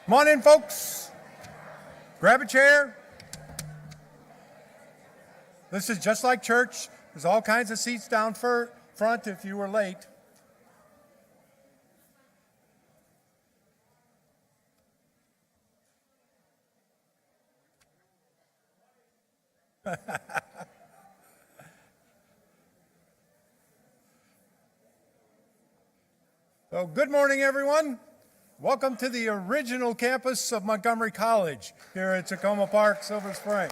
Come on in, folks. Grab a chair. This is just like church. There's all kinds of seats down front if you were late. So, good morning, everyone. Welcome to the original campus of Montgomery College here at Tacoma Park, Silver Spring.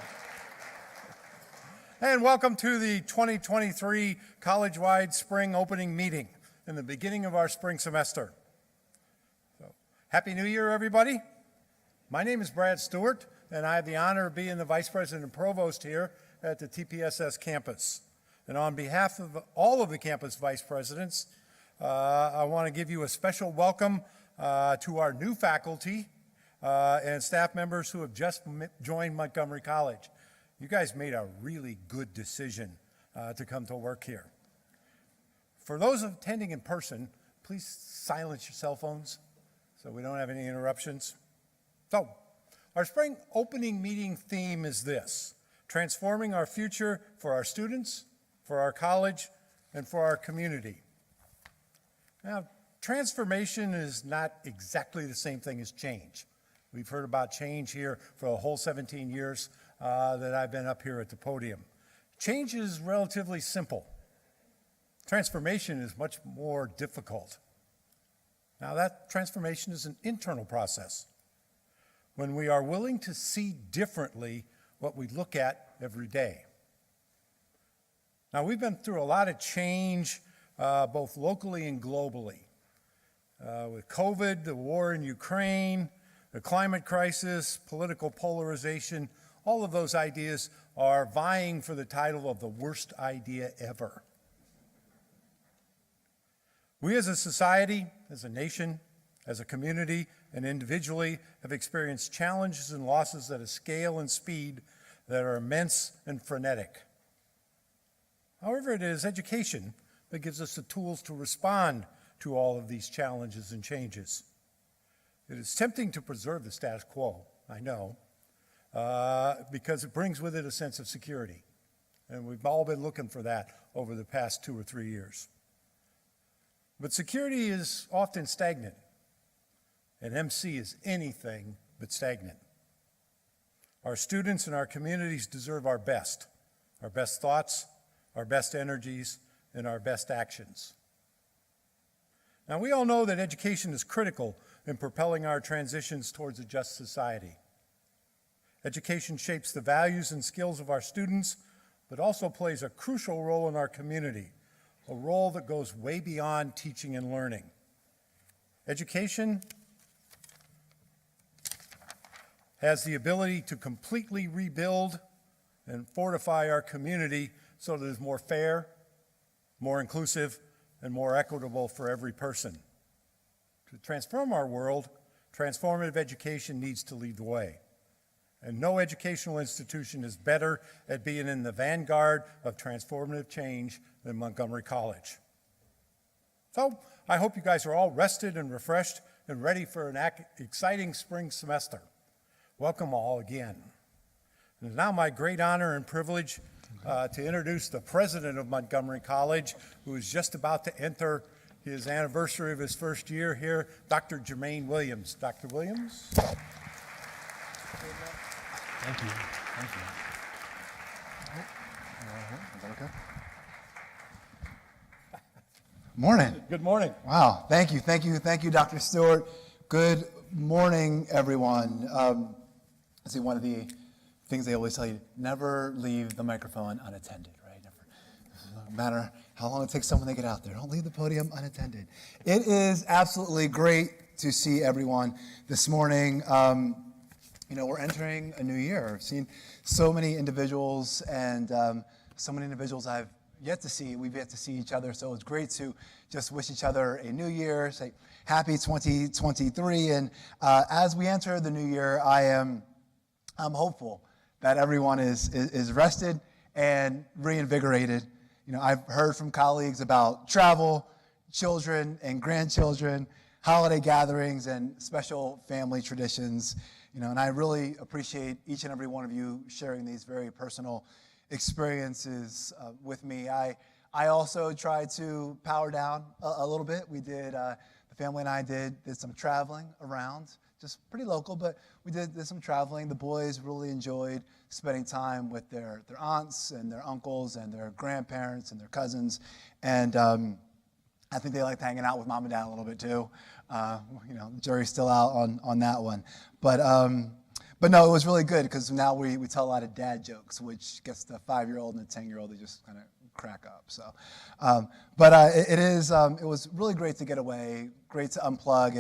And welcome to the 2023 college-wide spring opening meeting in the beginning of our spring semester. So, Happy New Year, everybody. My name is Brad Stewart, and I have the honor of being the Vice President and Provost here at the TPSS campus. And on behalf of all of the campus Vice Presidents, I want to give you a special welcome to our new faculty and staff members who have just joined Montgomery College. You guys made a really good decision to come to work here. For those attending in person, please silence your cell phones so we don't have any interruptions. So, our spring opening meeting theme is this: transforming our future for our students, for our college, and for our community. Now, transformation is not exactly the same thing as change. We've heard about change here for the whole 17 years that I've been up here at the podium. Change is relatively simple. Transformation is much more difficult. Now, that transformation is an internal process. When we are willing to see differently what we look at every day. Now, we've been through a lot of change, both locally and globally. With COVID, the war in Ukraine, the climate crisis, political polarization, all of those ideas are vying for the title of the worst idea ever. We as a society, as a nation, as a community, and individually have experienced challenges and losses at a scale and speed that are immense and frenetic. However, it is education that gives us the tools to respond to all of these challenges and changes. It is tempting to preserve the status quo, I know, because it brings with it a sense of security. And we've all been looking for that over the past 2 or 3 years. But security is often stagnant, and MC is anything but stagnant. Our students and our communities deserve our best thoughts, our best energies, and our best actions. Now, we all know that education is critical in propelling our transitions towards a just society. Education shapes the values and skills of our students, but also plays a crucial role in our community, a role that goes way beyond teaching and learning. Education has the ability to completely rebuild and fortify our community so that it is more fair, more inclusive, and more equitable for every person. To transform our world, transformative education needs to lead the way. And no educational institution is better at being in the vanguard of transformative change than Montgomery College. So, I hope you guys are all rested and refreshed and ready for an exciting spring semester. Welcome all again. It is now my great honor and privilege to introduce the president of Montgomery College, who is just about to enter his anniversary of his first year here, Dr. Jermaine Williams. Dr. Williams? Thank you. Thank you. Is that okay? Morning. Good morning. Wow. Thank you, Dr. Stewart. Good morning, everyone. I see one of the things they always tell you, never leave the microphone unattended, right? No matter how long it takes someone to get out there, don't leave the podium unattended. It is absolutely great to see everyone this morning. We're entering a new year. I've seen so many individuals and so many individuals I've yet to see. We've yet to see each other, so it's great to just wish each other a new year, say happy 2023. And as we enter the new year, I'm hopeful that everyone is rested and reinvigorated. I've heard from colleagues about travel, children and grandchildren, holiday gatherings and special family traditions. And I really appreciate each and every one of you sharing these very personal experiences with me. I also tried to power down a little bit. We did, the family and I did some traveling around, just pretty local, but we did some traveling. The boys really enjoyed spending time with their aunts and their uncles and their grandparents and their cousins. And I think they liked hanging out with mom and dad a little bit too. The jury's still out on that one. But no, it was really good because now we tell a lot of dad jokes, which gets the 5-year-old and the 10-year-old to just kind of crack up. So, it was really great to get away, great to unplug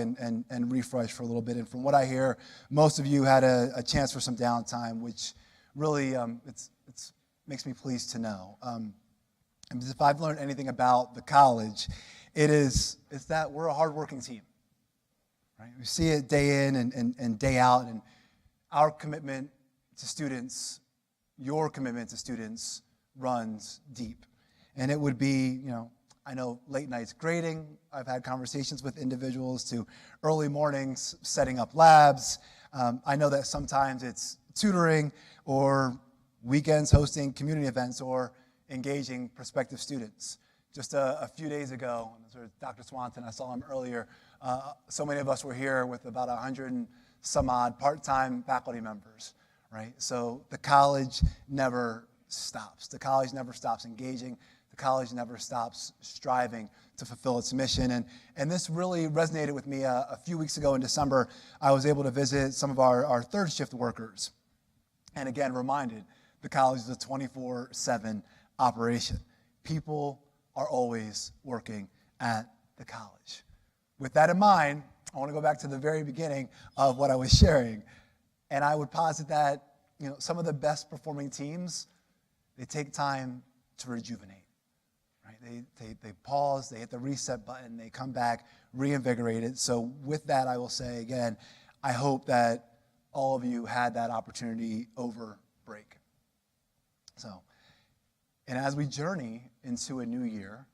and refresh for a little bit. And from what I hear, most of you had a chance for some downtime, which really it's makes me pleased to know. And if I've learned anything about the college, it's that we're a hardworking team. Right? We see it day in and day out, and our commitment to students, your commitment to students, runs deep. And it would be, I know late nights grading. I've had conversations with individuals to early mornings setting up labs. I know that sometimes it's tutoring or weekends hosting community events or engaging prospective students. Just a few days ago, Dr. Swanton, I saw him earlier, so many of us were here with about 100 and some odd part-time faculty members, right? So the college never stops. The college never stops engaging. The college never stops striving to fulfill its mission. And this really resonated with me a few weeks ago in December. I was able to visit some of our third shift workers. And again, reminded, the college is a 24/7 operation. People are always working at the college. With that in mind, I want to go back to the very beginning of what I was sharing. And I would posit that, some of the best performing teams, they take time to rejuvenate. Right? They pause, they hit the reset button, they come back reinvigorated. So with that, I will say again, I hope that all of you had that opportunity over break. And as we journey into a new year,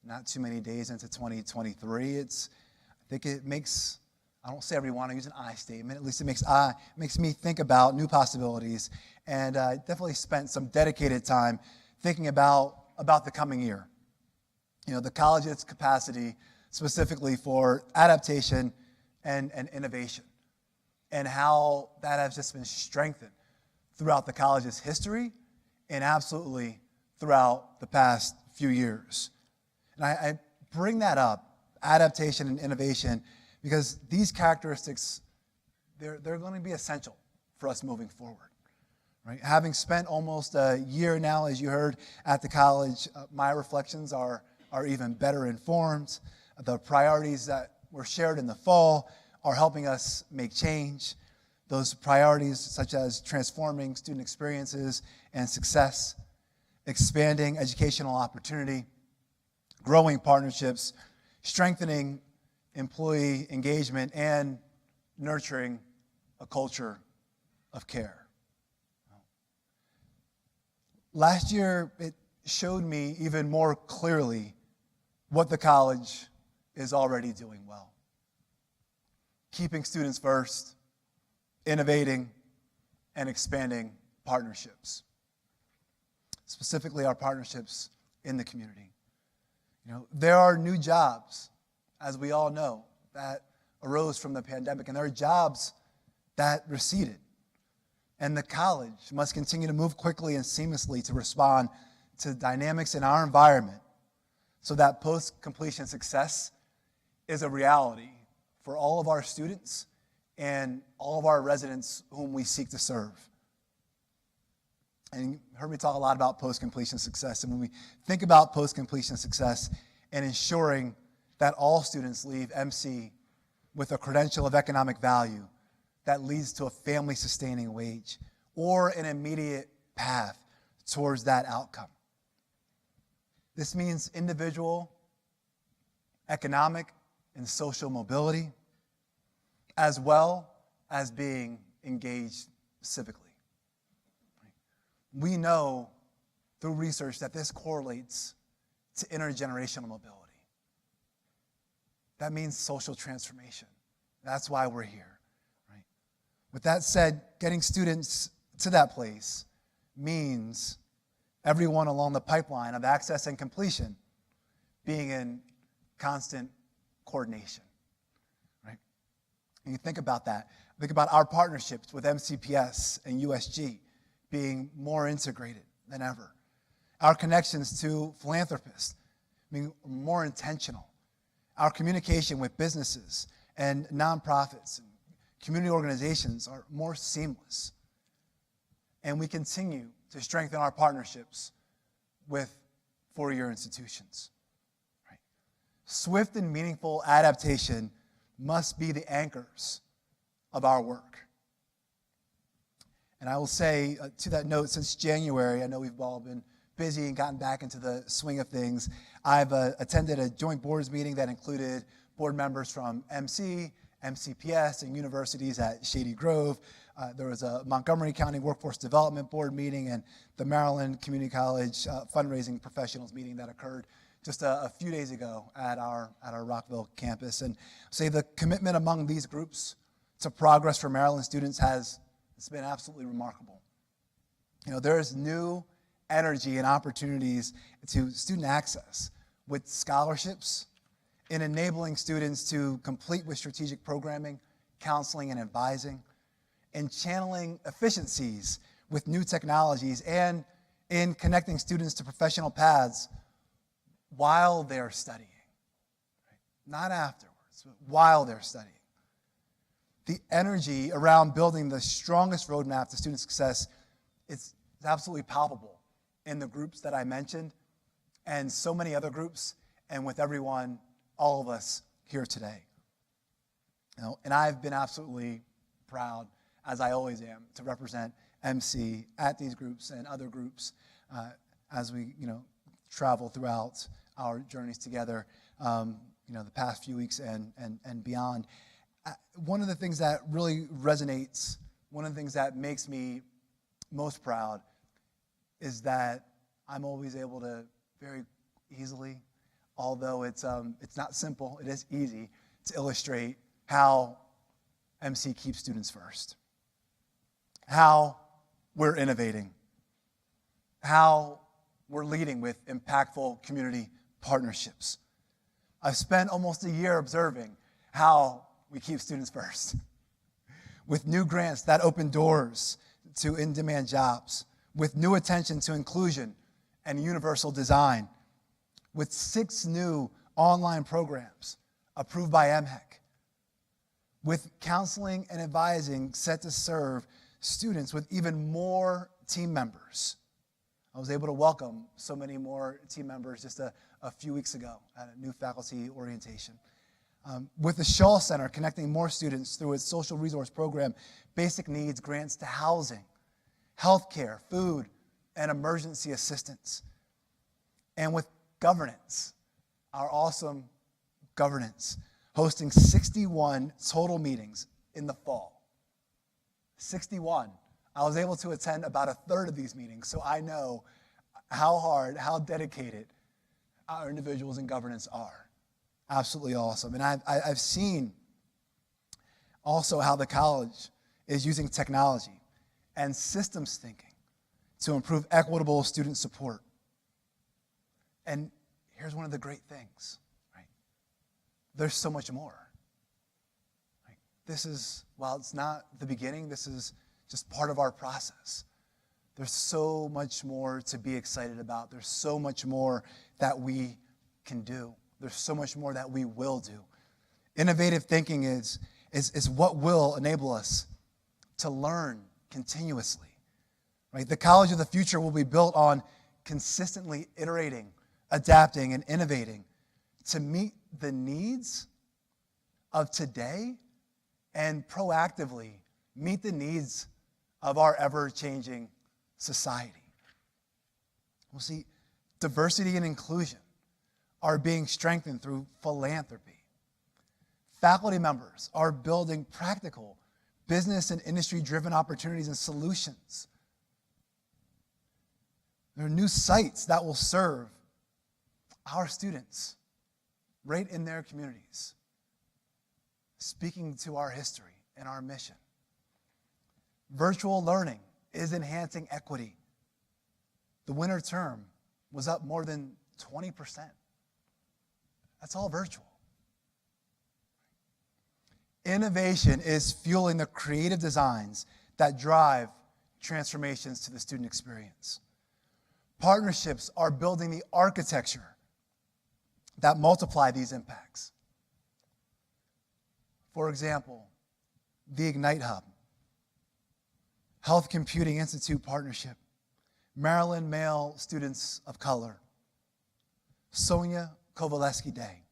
not too many days into 2023, I think it makes, I don't say everyone, I use an I statement, at least it makes me think about new possibilities. And I definitely spent some dedicated time thinking about the coming year. The college's capacity specifically for adaptation and innovation, and how that has just been strengthened throughout the college's history and absolutely throughout the past few years. And I bring that up, adaptation and innovation, because these characteristics, they're going to be essential for us moving forward. Right? Having spent almost a year now, as you heard, at the college, my reflections are even better informed. The priorities that were shared in the fall are helping us make change. Those priorities such as transforming student experiences and success, expanding educational opportunity, growing partnerships, strengthening employee engagement, and nurturing a culture of care. Last year, it showed me even more clearly what the college is already doing well. Keeping students first, innovating, and expanding partnerships. Specifically, our partnerships in the community. There are new jobs, as we all know, that arose from the pandemic, and there are jobs that receded. And the college must continue to move quickly and seamlessly to respond to dynamics in our environment so that post-completion success is a reality for all of our students and all of our residents whom we seek to serve. And you heard me talk a lot about post-completion success. And when we think about post-completion success and ensuring that all students leave MC with a credential of economic value that leads to a family-sustaining wage or an immediate path towards that outcome. This means individual, economic, and social mobility, as well as being engaged civically. We know through research that this correlates to intergenerational mobility. that means social transformation. That's why we're here, right? With that said, getting students to that place means everyone along the pipeline of access and completion being in constant coordination, right? And you think about that. Think about our partnerships with MCPS and USG being more integrated than ever. Our connections to philanthropists being more intentional. Our communication with businesses and nonprofits and community organizations are more seamless. And we continue to strengthen our partnerships with four-year institutions. Right? Swift and meaningful adaptation must be the anchors of our work. And I will say, to that note, since January, I know we've all been busy and gotten back into the swing of things. I've attended a joint boards meeting that included board members from MC, MCPS, and universities at Shady Grove. There was a Montgomery County Workforce Development Board meeting and the Maryland Community College fundraising professionals meeting that occurred just a few days ago at our Rockville campus. And say the commitment among these groups to progress for Maryland students it's been absolutely remarkable. You know, there's new energy and opportunities to student access with scholarships in enabling students to complete with strategic programming, counseling, and advising, and channeling efficiencies with new technologies, and in connecting students to professional paths while they're studying, right? Not afterwards, but while they're studying. The energy around building the strongest roadmap to student success is absolutely palpable in the groups that I mentioned and so many other groups, and with everyone, all of us here today. You know, and I've been absolutely proud, as I always am, to represent MC at these groups and other groups as we, travel throughout our journeys together, the past few weeks and beyond. One of the things that really resonates, one of the things that makes me most proud is that I'm always able to very easily, although it's not simple, it is easy to illustrate how MC keeps students first, how we're innovating, how we're leading with impactful community partnerships. I've spent almost a year observing how we keep students first, with new grants that open doors to in-demand jobs, with new attention to inclusion and universal design, with 6 new online programs approved by MHEC, with counseling and advising set to serve students with even more team members. I was able to welcome so many more team members just a few weeks ago at a new faculty orientation. With the Shaw Center connecting more students through its social resource program, basic needs grants to housing, healthcare, food, and emergency assistance. And with governance, our awesome governance, hosting 61 total meetings in the fall. 61. I was able to attend about a third of these meetings, so I know how hard, how dedicated our individuals in governance are. Absolutely awesome. And I've seen also how the college is using technology and systems thinking to improve equitable student support. And here's one of the great things, right? There's so much more. Right? This is, while it's not the beginning, this is just part of our process. There's so much more to be excited about. There's so much more that we can do. There's so much more that we will do. Innovative thinking is what will enable us to learn continuously. Right? The college of the future will be built on consistently iterating, adapting, and innovating to meet the needs of today and proactively meet the needs of our ever-changing society. We'll see diversity and inclusion are being strengthened through philanthropy. Faculty members are building practical business and industry-driven opportunities and solutions. There are new sites that will serve our students right in their communities. speaking to our history and our mission. Virtual learning is enhancing equity. The winter term was up more than 20%. That's all virtual. Innovation is fueling the creative designs that drive transformations to the student experience. Partnerships are building the architecture that multiply these impacts. For example, the Ignite Hub, Health Computing Institute Partnership, Maryland Male Students of Color, Sonia Kovaleski Day,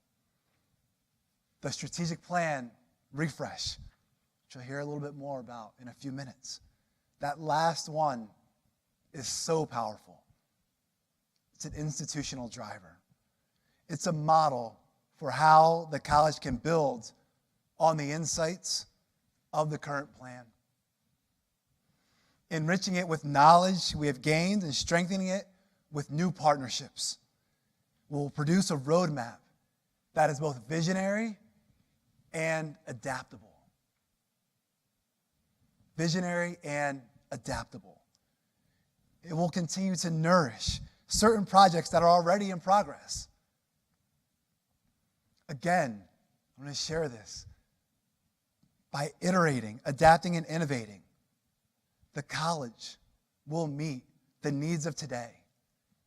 the Strategic Plan Refresh, which you'll hear a little bit more about in a few minutes. That last one is so powerful. It's an institutional driver. It's a model for how the college can build on the insights of the current plan. Enriching it with knowledge we have gained and strengthening it with new partnerships. We'll produce a roadmap that is both visionary and adaptable. Visionary and adaptable. It will continue to nourish certain projects that are already in progress. Again, I'm going to share this. By iterating, adapting, and innovating, the college will meet the needs of today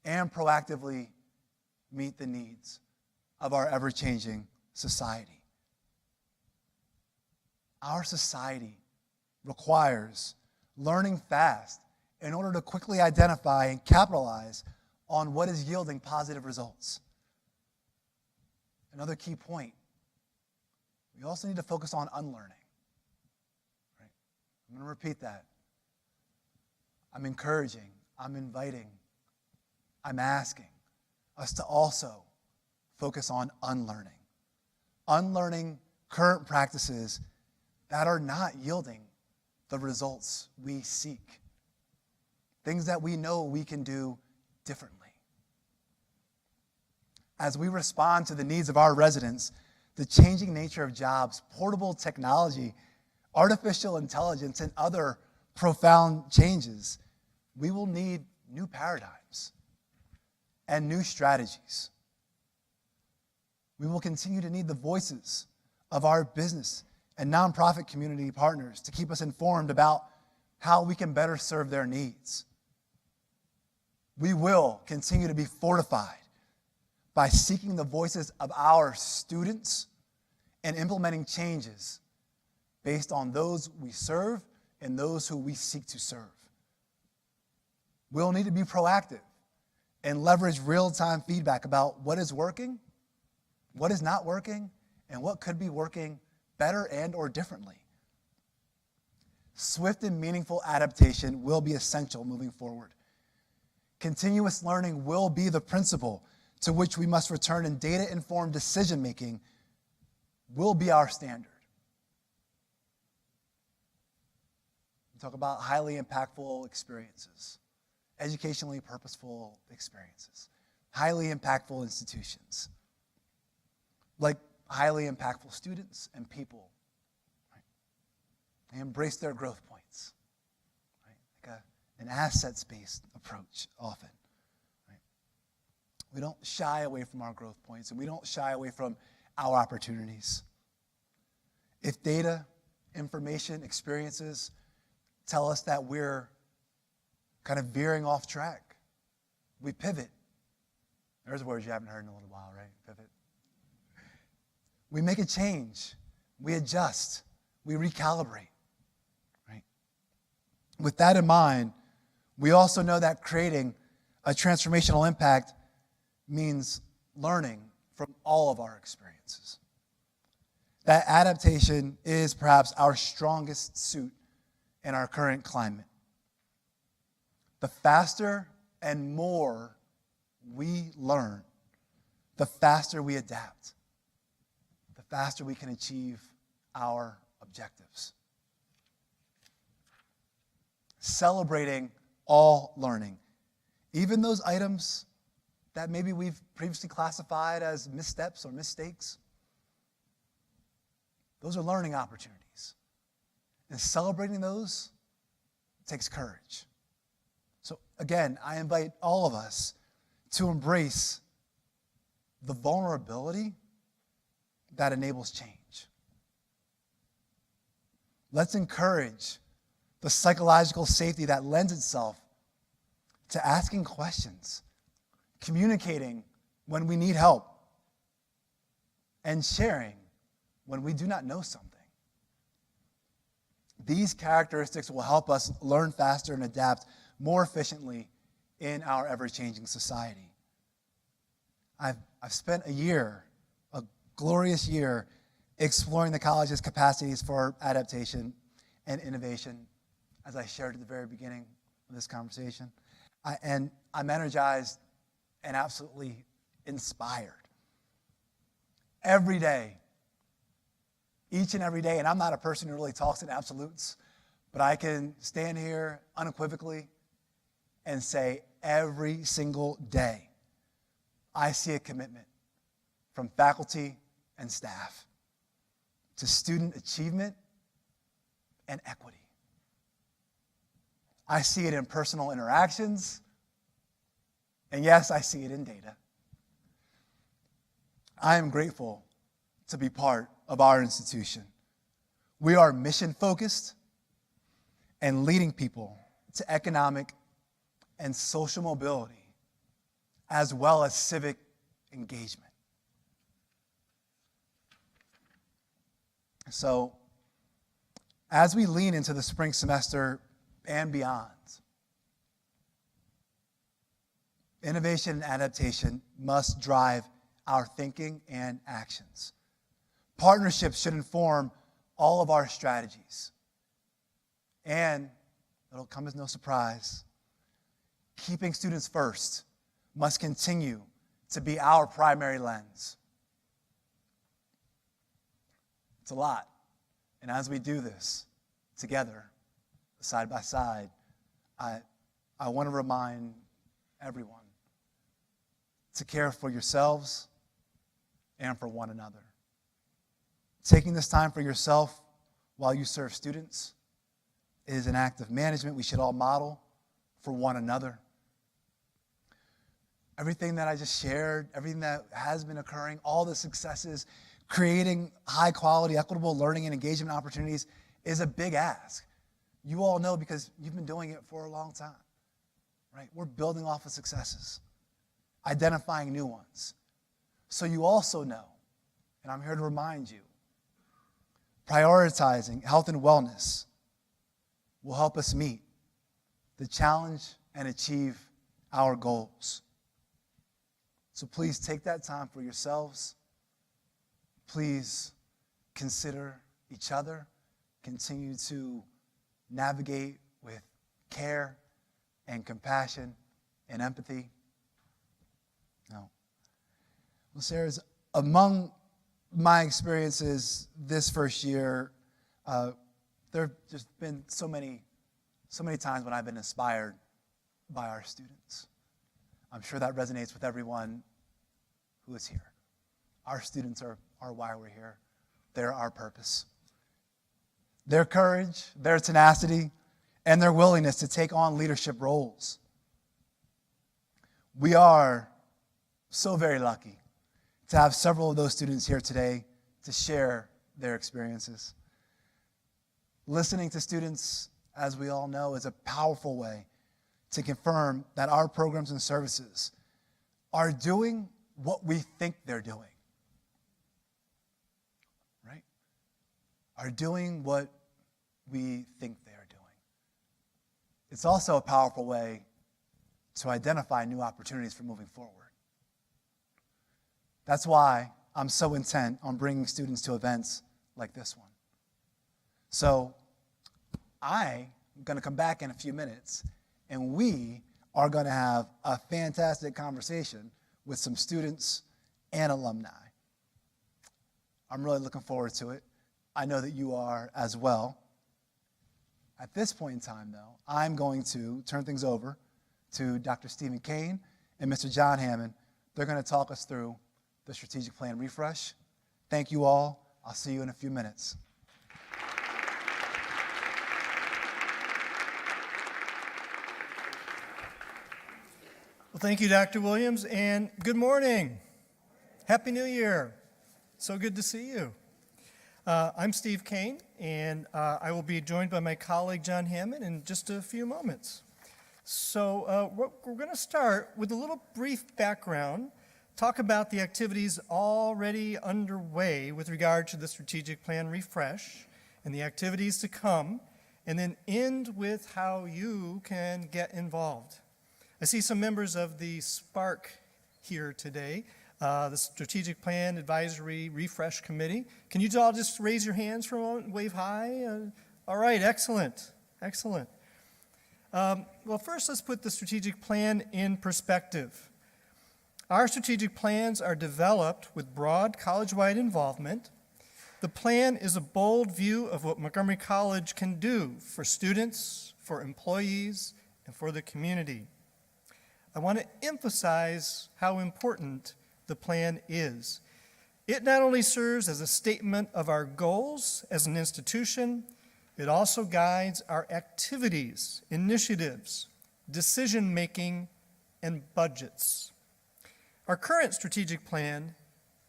and proactively meet the needs of our ever-changing society. Our society requires learning fast in order to quickly identify and capitalize on what is yielding positive results. Another key point, we also need to focus on unlearning. Right? I'm going to repeat that. I'm encouraging, I'm inviting, I'm asking us to also focus on unlearning. Unlearning current practices that are not yielding the results we seek. Things that we know we can do differently. As we respond to the needs of our residents, the changing nature of jobs, portable technology, artificial intelligence, and other profound changes, we will need new paradigms and new strategies. We will continue to need the voices of our business and nonprofit community partners to keep us informed about how we can better serve their needs. We will continue to be fortified by seeking the voices of our students and implementing changes based on those we serve and those who we seek to serve. We'll need to be proactive and leverage real-time feedback about what is working, what is not working, and what could be working better and or differently. Swift and meaningful adaptation will be essential moving forward. Continuous learning will be the principle to which we must return, and data-informed decision-making will be our standard. We talk about highly impactful experiences, educationally purposeful experiences, highly impactful institutions, like highly impactful students and people. Right? They embrace their growth points, right? Like an assets-based approach often. Right? We don't shy away from our growth points, and we don't shy away from our opportunities. If data, information, experiences tell us that we're kind of veering off track, we pivot. There's words you haven't heard in a little while, right? Pivot. We make a change. We adjust. We recalibrate. Right? With that in mind, we also know that creating a transformational impact means learning from all of our experiences. That adaptation is perhaps our strongest suit in our current climate. The faster and more we learn, the faster we adapt, the faster we can achieve our objectives. Celebrating all learning, even those items that maybe we've previously classified as missteps or mistakes. Those are learning opportunities. And celebrating those takes courage. So again, I invite all of us to embrace the vulnerability that enables change. Let's encourage the psychological safety that lends itself to asking questions, communicating when we need help, and sharing when we do not know something. These characteristics will help us learn faster and adapt more efficiently in our ever-changing society. I've spent a glorious year, exploring the college's capacities for adaptation and innovation, as I shared at the very beginning of this conversation. And I'm energized and absolutely inspired. Every day, each and every day, and I'm not a person who really talks in absolutes, but I can stand here unequivocally and say every single day, I see a commitment from faculty and staff to student achievement and equity. I see it in personal interactions, and yes, I see it in data. I am grateful to be part of our institution. We are mission-focused and leading people to economic and social mobility, as well as civic engagement. So, as we lean into the spring semester and beyond, innovation and adaptation must drive our thinking and actions. Partnerships should inform all of our strategies. And, it'll come as no surprise, keeping students first must continue to be our primary lens. It's a lot. And as we do this together, side by side, I want to remind everyone to care for yourselves and for one another. Taking this time for yourself while you serve students is an act of management we should all model for one another. Everything that I just shared, everything that has been occurring, all the successes, creating high-quality, equitable learning and engagement opportunities is a big ask. You all know because you've been doing it for a long time, right? We're building off of successes, identifying new ones. So you also know, and I'm here to remind you, prioritizing health and wellness will help us meet the challenge and achieve our goals. So please take that time for yourselves. Please consider each other. Continue to navigate with care and compassion and empathy. Now, well, Sarah's, among my experiences this first year, there have just been so many times when I've been inspired by our students. I'm sure that resonates with everyone who is here. Our students are why we're here. They're our purpose. Their courage, their tenacity, and their willingness to take on leadership roles. We are so very lucky to have several of those students here today to share their experiences. Listening to students, as we all know, is a powerful way to confirm that our programs and services are doing what we think they're doing. Right? Are doing what we think they are doing. It's also a powerful way to identify new opportunities for moving forward. That's why I'm so intent on bringing students to events like this one. So I'm going to come back in a few minutes, and we are going to have a fantastic conversation with some students and alumni. I'm really looking forward to it. I know that you are as well. At this point in time, though, I'm going to turn things over to Dr. Stephen Kane and Mr. John Hammond. They're going to talk us through the strategic plan refresh. Thank you all I'll see you in a few minutes. Well, thank you, Dr. Williams, and good morning. Happy New Year. So good to see you. I'm Steve Kane, and I will be joined by my colleague, John Hammond, in just a few moments. So we're going to start with a little brief background, talk about the activities already underway with regard to the strategic plan refresh and the activities to come, and then end with how you can get involved. I see some members of the SPARC here today, the Strategic Plan Advisory Refresh Committee. Can you all just raise your hands for a moment and wave hi? All right, excellent, excellent. Well, first let's put the strategic plan in perspective. Our strategic plans are developed with broad college-wide involvement. The plan is a bold view of what Montgomery College can do for students, for employees, and for the community. I want to emphasize how important the plan is. It not only serves as a statement of our goals as an institution, it also guides our activities, initiatives, decision-making, and budgets. Our current strategic plan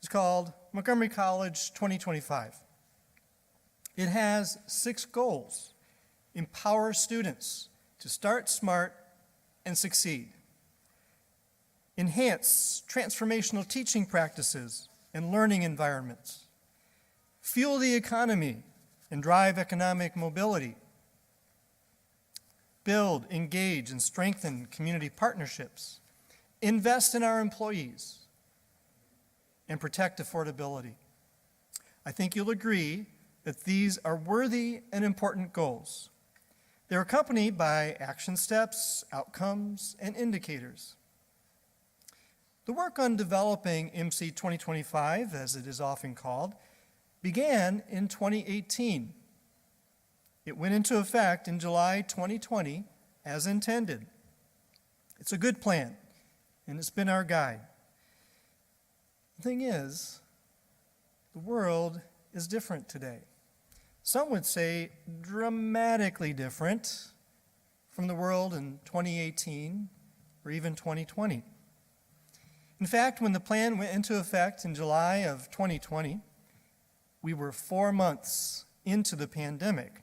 is called Montgomery College 2025. It has 6 goals: empower students to start smart and succeed, enhance transformational teaching practices and learning environments, fuel the economy and drive economic mobility, build, engage, and strengthen community partnerships, invest in our employees, and protect affordability. I think you'll agree that these are worthy and important goals. They're accompanied by action steps, outcomes, and indicators. The work on developing MC 2025, as it is often called, began in 2018. It went into effect in July 2020 as intended. It's a good plan, and it's been our guide. The thing is, the world is different today. Some would say dramatically different from the world in 2018 or even 2020. In fact, when the plan went into effect in July of 2020, we were 4 months into the pandemic.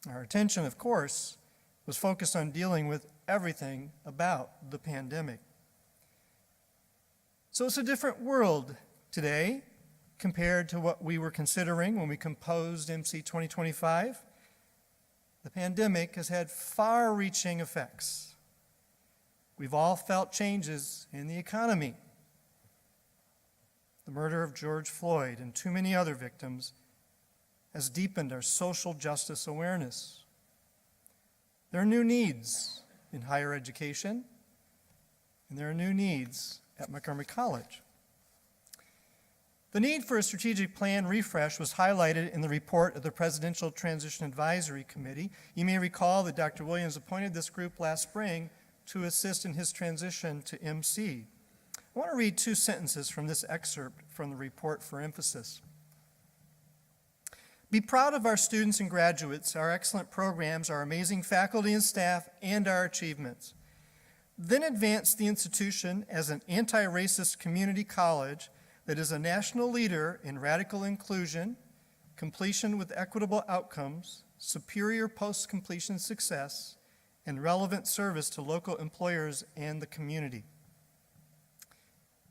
Our attention, of course, was focused on dealing with everything about the pandemic. So it's a different world today compared to what we were considering when we composed MC 2025. The pandemic has had far-reaching effects. We've all felt changes in the economy. The murder of George Floyd and too many other victims has deepened our social justice awareness. There are new needs in higher education, and there are new needs at Montgomery College. The need for a strategic plan refresh was highlighted in the report of the Presidential Transition Advisory Committee. You may recall that Dr. Williams appointed this group last spring to assist in his transition to MC. I want to read 2 sentences from this excerpt from the report for emphasis. Be proud of our students and graduates, our excellent programs, our amazing faculty and staff, and our achievements. Then advance the institution as an anti-racist community college that is a national leader in radical inclusion, completion with equitable outcomes, superior post-completion success, and relevant service to local employers and the community.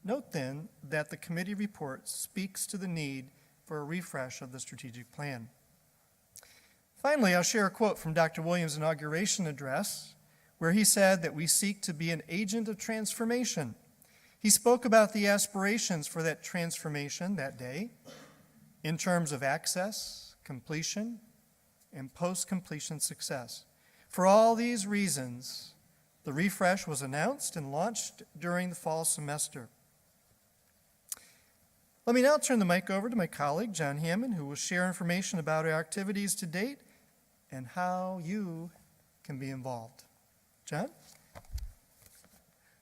Note then that the committee report speaks to the need for a refresh of the strategic plan. Finally, I'll share a quote from Dr. Williams' inauguration address, where he said that we seek to be an agent of transformation. He spoke about the aspirations for that transformation that day in terms of access, completion, and post-completion success. For all these reasons, the refresh was announced and launched during the fall semester. Let me now turn the mic over to my colleague, John Hammond, who will share information about our activities to date and how you can be involved. John?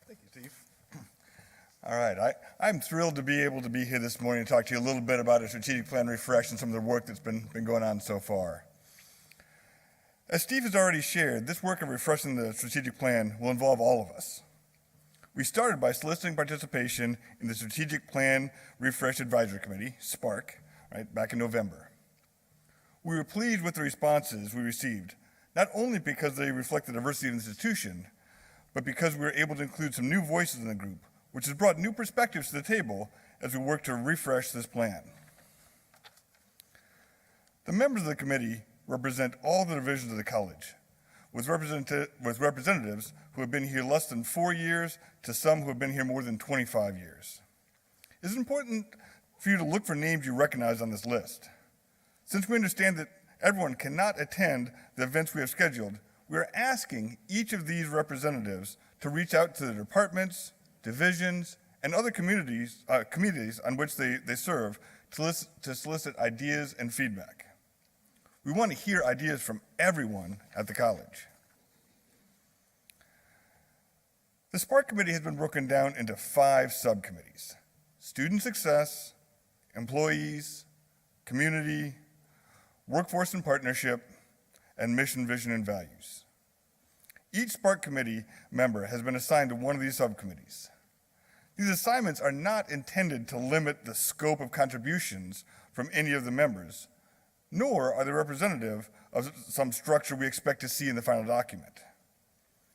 Thank you, Steve. All right, I'm thrilled to be able to be here this morning and talk to you a little bit about a strategic plan refresh and some of the work that's been going on so far. As Steve has already shared, this work of refreshing the strategic plan will involve all of us. We started by soliciting participation in the Strategic Plan Refresh Advisory Committee, SPARC, back in November. We were pleased with the responses we received, not only because they reflect the diversity of the institution, but because we were able to include some new voices in the group, which has brought new perspectives to the table as we work to refresh this plan. The members of the committee represent all the divisions of the college, with representatives who have been here less than 4 years to some who have been here more than 25 years. It's important for you to look for names you recognize on this list. Since we understand that everyone cannot attend the events we have scheduled, we are asking each of these representatives to reach out to the departments, divisions, and other communities on which they serve to solicit ideas and feedback. We want to hear ideas from everyone at the college. The SPARC committee has been broken down into 5 subcommittees: student success, employees, community, workforce and partnership, and mission, vision, and values. Each SPARC committee member has been assigned to one of these subcommittees. These assignments are not intended to limit the scope of contributions from any of the members, nor are they representative of some structure we expect to see in the final document.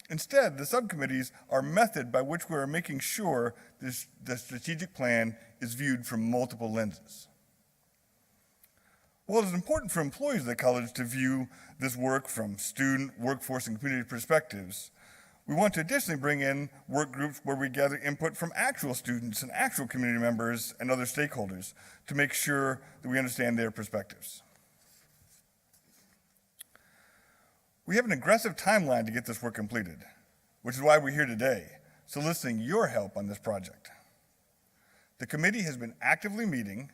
Instead, the subcommittees are a method by which we are making sure the strategic plan is viewed from multiple lenses. While it is important for employees of the college to view this work from student, workforce, and community perspectives, we want to additionally bring in work groups where we gather input from actual students and actual community members and other stakeholders to make sure that we understand their perspectives. We have an aggressive timeline to get this work completed, which is why we're here today, soliciting your help on this project. The committee has been actively meeting,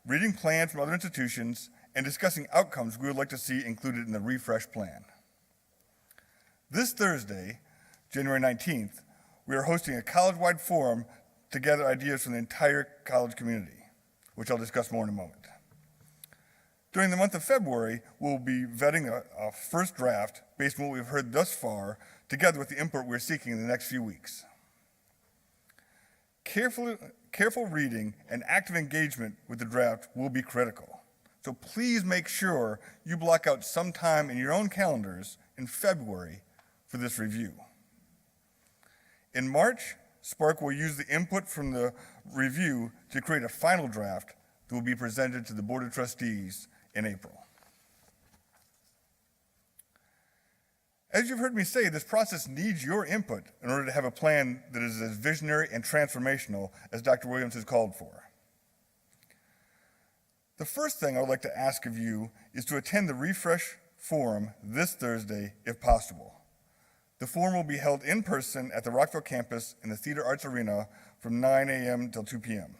reading plans from other institutions, and discussing outcomes we would like to see included in the refresh plan. This Thursday, January 19th, we are hosting a college-wide forum to gather ideas from the entire college community, which I'll discuss more in a moment. During the month of February, we'll be vetting a first draft based on what we've heard thus far, together with the input we're seeking in the next few weeks. Careful reading and active engagement with the draft will be critical. So please make sure you block out some time in your own calendars in February for this review. In March, SPARC will use the input from the review to create a final draft that will be presented to the Board of Trustees in April. As you've heard me say, this process needs your input in order to have a plan that is as visionary and transformational as Dr. Williams has called for. The first thing I would like to ask of you is to attend the Refresh Forum this Thursday, if possible. The forum will be held in person at the Rockville campus in the Theater Arts Arena from 9 a.m. till 2 p.m.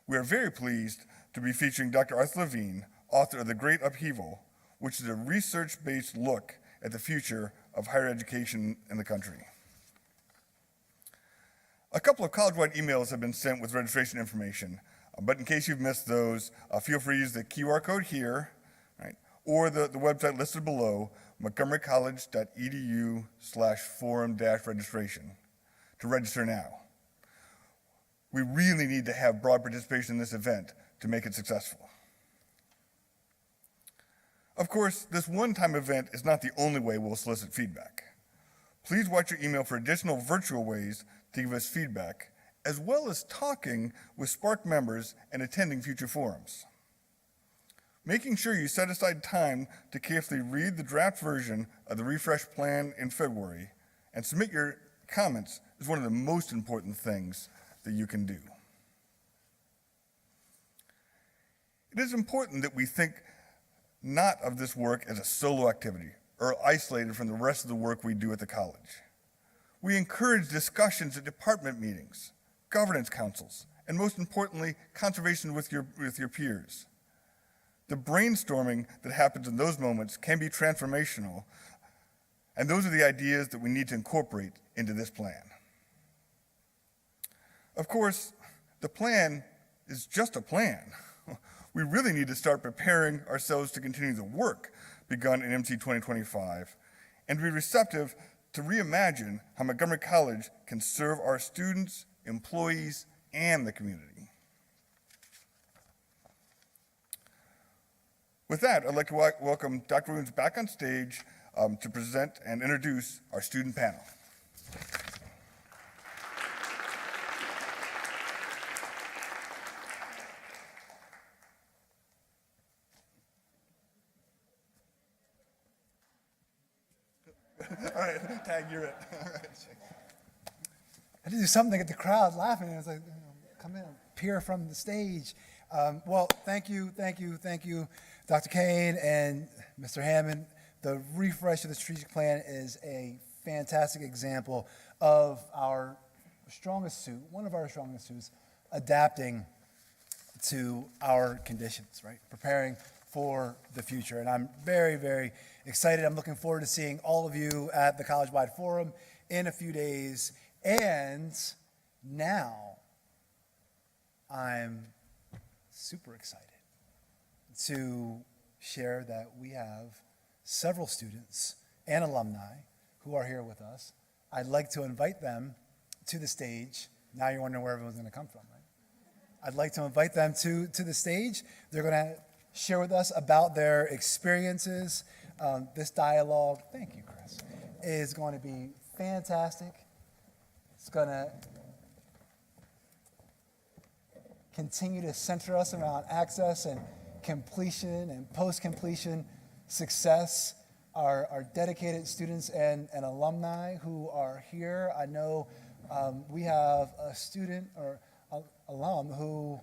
We are very pleased to be featuring Dr. Arthur Levine, author of The Great Upheaval, which is a research-based look at the future of higher education in the country. A couple of college-wide emails have been sent with registration information, but in case you've missed those, feel free to use the QR code here, or the website listed below, montgomerycollege.edu/forum-registration, to register now. We really need to have broad participation in this event to make it successful. Of course, this one-time event is not the only way we'll solicit feedback. Please watch your email for additional virtual ways to give us feedback, as well as talking with SPARC members and attending future forums. Making sure you set aside time to carefully read the draft version of the refresh plan in February and submit your comments is one of the most important things that you can do. It is important that we think not of this work as a solo activity or isolated from the rest of the work we do at the college. We encourage discussions at department meetings, governance councils, and most importantly, conservation with your peers. The brainstorming that happens in those moments can be transformational, and those are the ideas that we need to incorporate into this plan. Of course, the plan is just a plan. We really need to start preparing ourselves to continue the work begun in MC 2025 and be receptive to reimagine how Montgomery College can serve our students, employees, and the community. With that, I'd like to welcome Dr. Williams back on stage to present and introduce our student panel. All right, Tag, you're it. All right. I had to do something to get the crowd laughing. I was like, come in, peer from the stage. Well, thank you, Dr. Kane and Mr. Hammond. The refresh of the strategic plan is a fantastic example of our strongest suit, one of our strongest suits, adapting to our conditions, right? Preparing for the future. And I'm very, very excited. I'm looking forward to seeing all of you at the College-Wide Forum in a few days. And now I'm super excited to share that we have several students and alumni who are here with us. I'd like to invite them to the stage. Now you're wondering where everyone's going to come from, right? I'd like to invite them to the stage. They're going to share with us about their experiences. This dialogue, thank you, Chris, is going to be fantastic. It's going to continue to center us around access and completion and post-completion success. Our dedicated students and alumni who are here. I know we have a student or alum who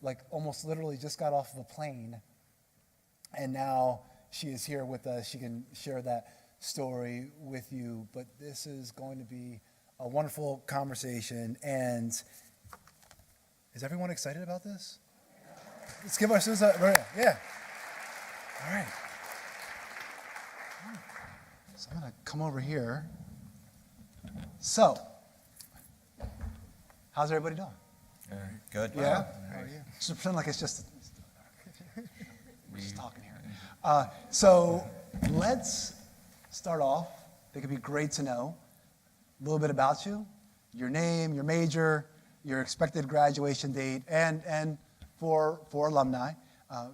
like almost literally just got off of a plane, and now she is here with us. She can share that story with you. But this is going to be a wonderful conversation. And is everyone excited about this? Let's give our students a, yeah. All right. So I'm going to come over here. So, how's everybody doing? Good. Yeah? How are you? Just pretend like it's just talking here. So let's start off. I think it'd be great to know a little bit about you, your name, your major, your expected graduation date, and for alumni,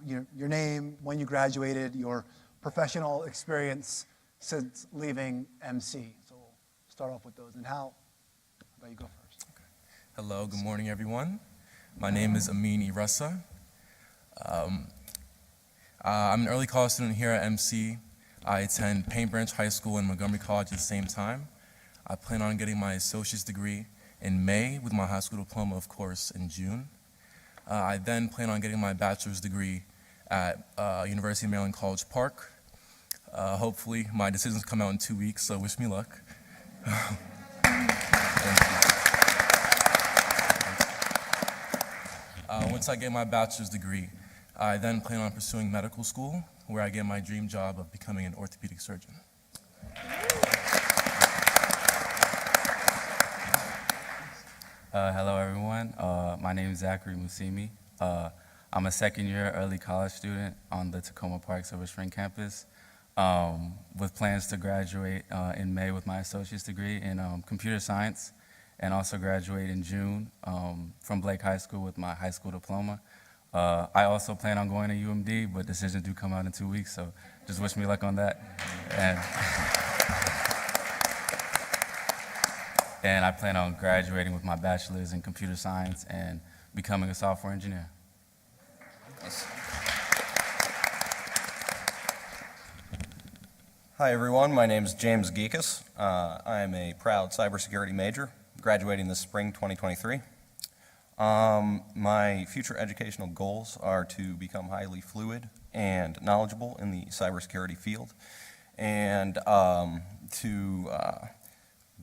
your name, when you graduated, your professional experience since leaving MC. So we'll start off with those. And how about you go first? Okay. Hello, good morning, everyone. My name is Amin Irasa. I'm an early college student here at MC. I attend Paint Branch High School and Montgomery College at the same time. I plan on getting my associate's degree in May with my high school diploma, of course, in June. I then plan on getting my bachelor's degree at University of Maryland College Park. Hopefully, my decisions come out in 2 weeks, so wish me luck. Once I get my bachelor's degree, I then plan on pursuing medical school, where I get my dream job of becoming an orthopedic surgeon. Hello, everyone. My name is Zachary Musimi. I'm a second-year early college student on the Tacoma Park Silver Spring campus, with plans to graduate in May with my associate's degree in computer science, and also graduate in June from Blake High School with my high school diploma. I also plan on going to UMD, but decisions do come out in 2 weeks, so just wish me luck on that. And I plan on graduating with my bachelor's in computer science and becoming a software engineer. Hi, everyone. My name is James Geekus. I am a proud cybersecurity major, graduating this spring 2023. My future educational goals are to become highly fluid and knowledgeable in the cybersecurity field, and to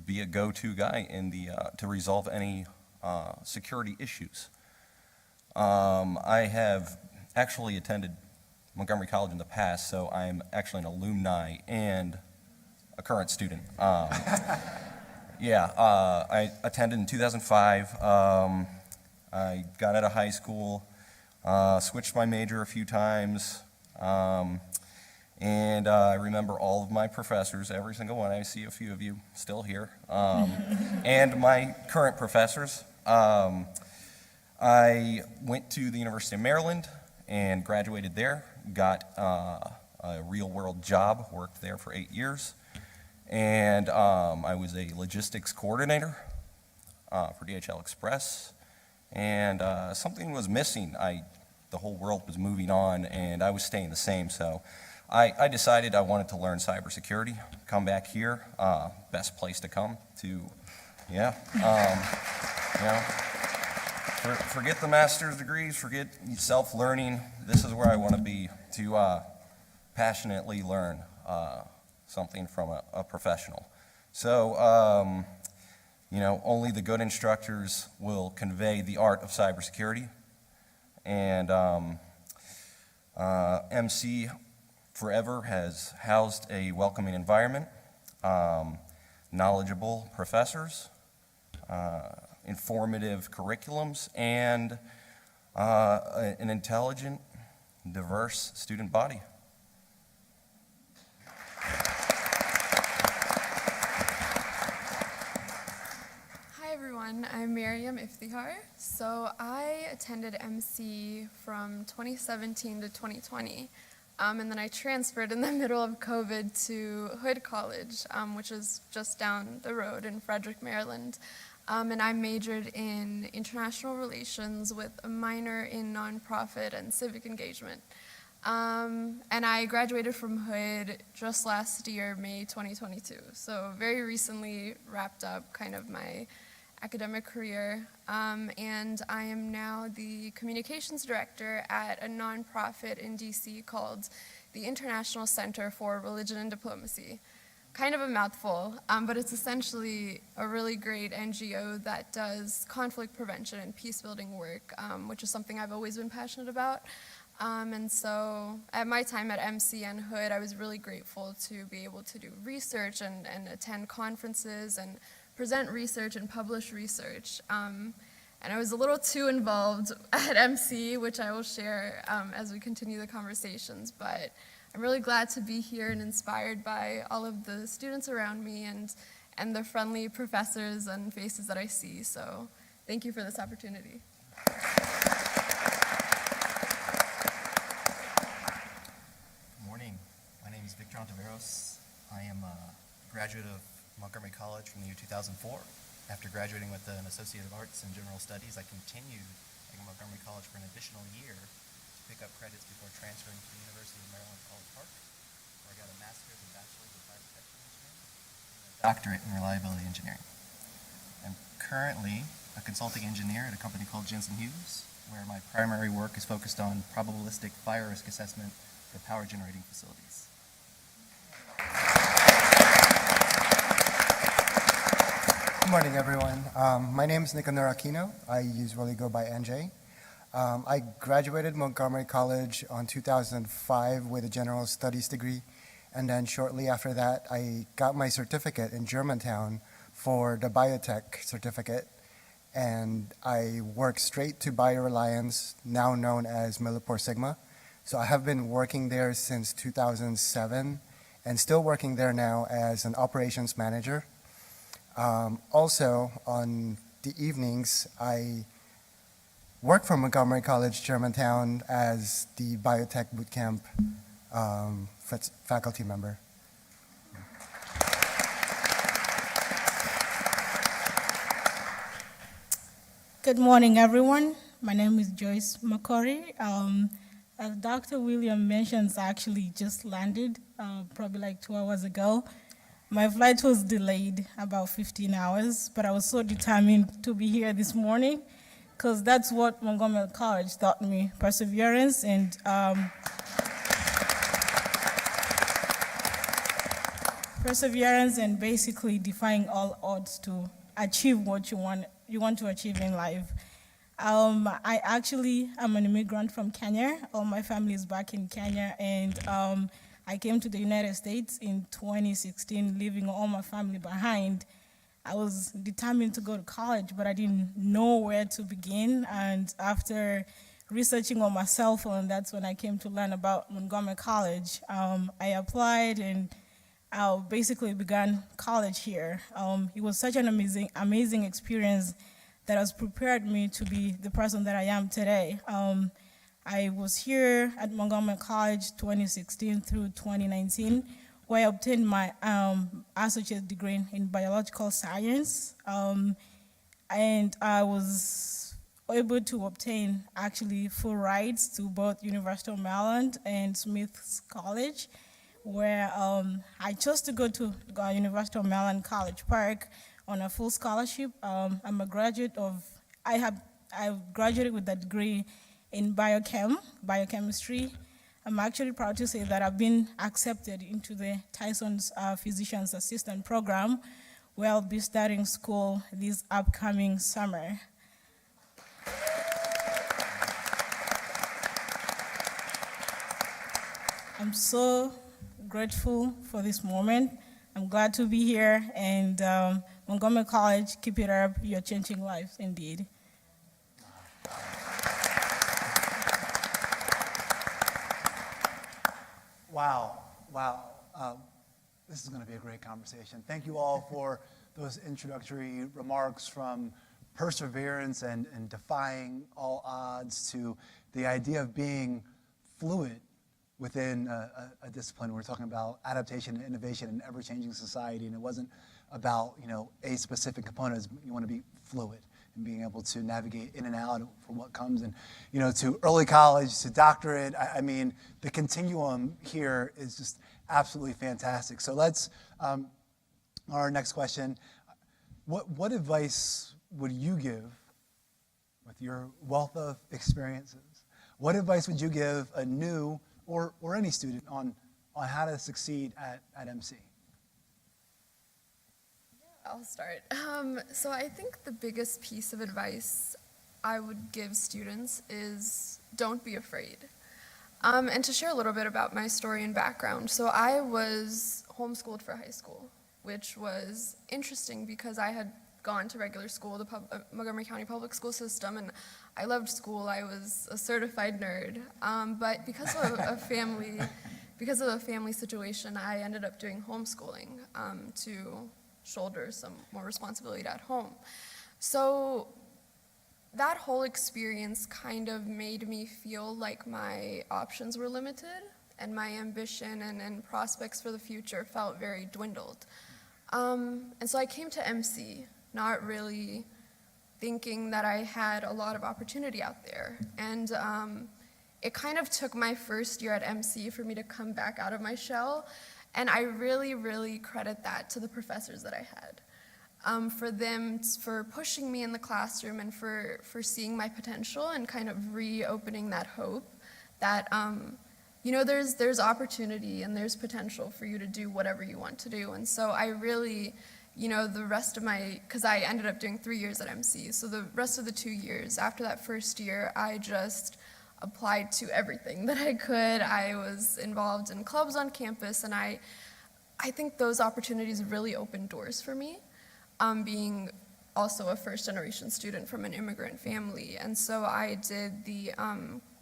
be a go-to guy in the to resolve any security issues. I have actually attended Montgomery College in the past, so I'm actually an alumni and a current student. I attended in 2005. I got out of high school, switched my major a few times, and I remember all of my professors, every single one. I see a few of you still here, and my current professors. I went to the University of Maryland and graduated there, got a real-world job, worked there for 8 years, and I was a logistics coordinator for DHL Express, and something was missing. The whole world was moving on, and I was staying the same, so I decided I wanted to learn cybersecurity, come back here, best place to come to, yeah, forget the master's degrees, forget self-learning. This is where I want to be, to passionately learn something from a professional. So, only the good instructors will convey the art of cybersecurity. And MC forever has housed a welcoming environment, knowledgeable professors, informative curriculums, and an intelligent, diverse student body. Hi everyone, I'm Miriam Iftihar. So I attended MC from 2017 to 2020, and then I transferred in the middle of COVID to Hood College, which is just down the road in Frederick, Maryland. And I majored in international relations with a minor in nonprofit and civic engagement. And I graduated from Hood just last year, May 2022. So very recently wrapped up kind of my academic career. And I am now the communications director at a nonprofit in DC called the International Center for Religion and Diplomacy. Kind of a mouthful, but it's essentially a really great NGO that does conflict prevention and peace-building work, which is something I've always been passionate about. And so at my time at MC and Hood, I was really grateful to be able to do research and attend conferences and present research and publish research. And I was a little too involved at MC, which I will share as we continue the conversations, but I'm really glad to be here and inspired by all of the students around me and the friendly professors and faces that I see. So thank you for this opportunity. Good morning. My name is Victor Ontiveros. I am a graduate of Montgomery College from the year 2004. After graduating with an Associate of Arts in General Studies, I continued at Montgomery College for an additional year to pick up credits before transferring to the University of Maryland College Park, where I got a master's and bachelor's in fire protection engineering and a doctorate in reliability engineering. I'm currently a consulting engineer at a company called Jensen Hughes, where my primary work is focused on probabilistic fire risk assessment for power generating facilities. Good morning, everyone. My name is Nicanor Aquino. I usually go by NJ. I graduated Montgomery College in 2005 with a general studies degree, and then shortly after that, I got my certificate in Germantown for the biotech certificate, and I worked straight to BioReliance, now known as Millipore Sigma. So I have been working there since 2007, and still working there now as an operations manager. Also, on the evenings, I work for Montgomery College, Germantown as the biotech bootcamp faculty member. Good morning, everyone. My name is Joyce McCurry. As Dr. William mentions, I actually just landed probably like 2 hours ago. My flight was delayed about 15 hours, but I was so determined to be here this morning because that's what Montgomery College taught me, perseverance and basically defying all odds to achieve what you want to achieve in life. I actually am an immigrant from Kenya. All my family is back in Kenya, and I came to the United States in 2016, leaving all my family behind. I was determined to go to college, but I didn't know where to begin. And after researching on my cell phone, that's when I came to learn about Montgomery College. I applied and I basically began college here. It was such an amazing experience that has prepared me to be the person that I am today. I was here at Montgomery College 2016 through 2019, where I obtained my associate degree in biological science. And I was able to obtain actually full rides to both University of Maryland and Smith College, where I chose to go to University of Maryland College Park on a full scholarship. I'm a graduate of, I graduated with a degree in biochemistry. I'm actually proud to say that I've been accepted into the Tyson's Physician's Assistant Program, where I'll be starting school this upcoming summer. I'm so grateful for this moment. I'm glad to be here, and Montgomery College, keep it up. You're changing lives indeed. Wow. This is going to be a great conversation. Thank you all for those introductory remarks, from perseverance and defying all odds to the idea of being fluid within a discipline. We're talking about adaptation and innovation in an ever-changing society, and it wasn't about a specific component. You want to be fluid and being able to navigate in and out for what comes. And to early college, to doctorate, I mean, the continuum here is just absolutely fantastic. So let's, our next question, what advice would you give, with your wealth of experiences, what advice would you give a new or any student on how to succeed at MC? I'll start. So I think the biggest piece of advice I would give students is don't be afraid. And to share a little bit about my story and background. So I was homeschooled for high school, which was interesting because I had gone to regular school, the Montgomery County public school system, and I loved school. I was a certified nerd. But because of a family situation, I ended up doing homeschooling to shoulder some more responsibility at home. So that whole experience kind of made me feel like my options were limited and my ambition and prospects for the future felt very dwindled. And so I came to MC, not really thinking that I had a lot of opportunity out there. And it kind of took my first year at MC for me to come back out of my shell. And I really, really credit that to the professors that I had. For pushing me in the classroom and for seeing my potential and kind of reopening that hope that, there's opportunity and there's potential for you to do whatever you want to do. And so I really, the rest of because I ended up doing 3 years at MC, so the rest of the 2 years, after that first year, I just applied to everything that I could. I was involved in clubs on campus, and I think those opportunities really opened doors for me, being also a first-generation student from an immigrant family. And so I did the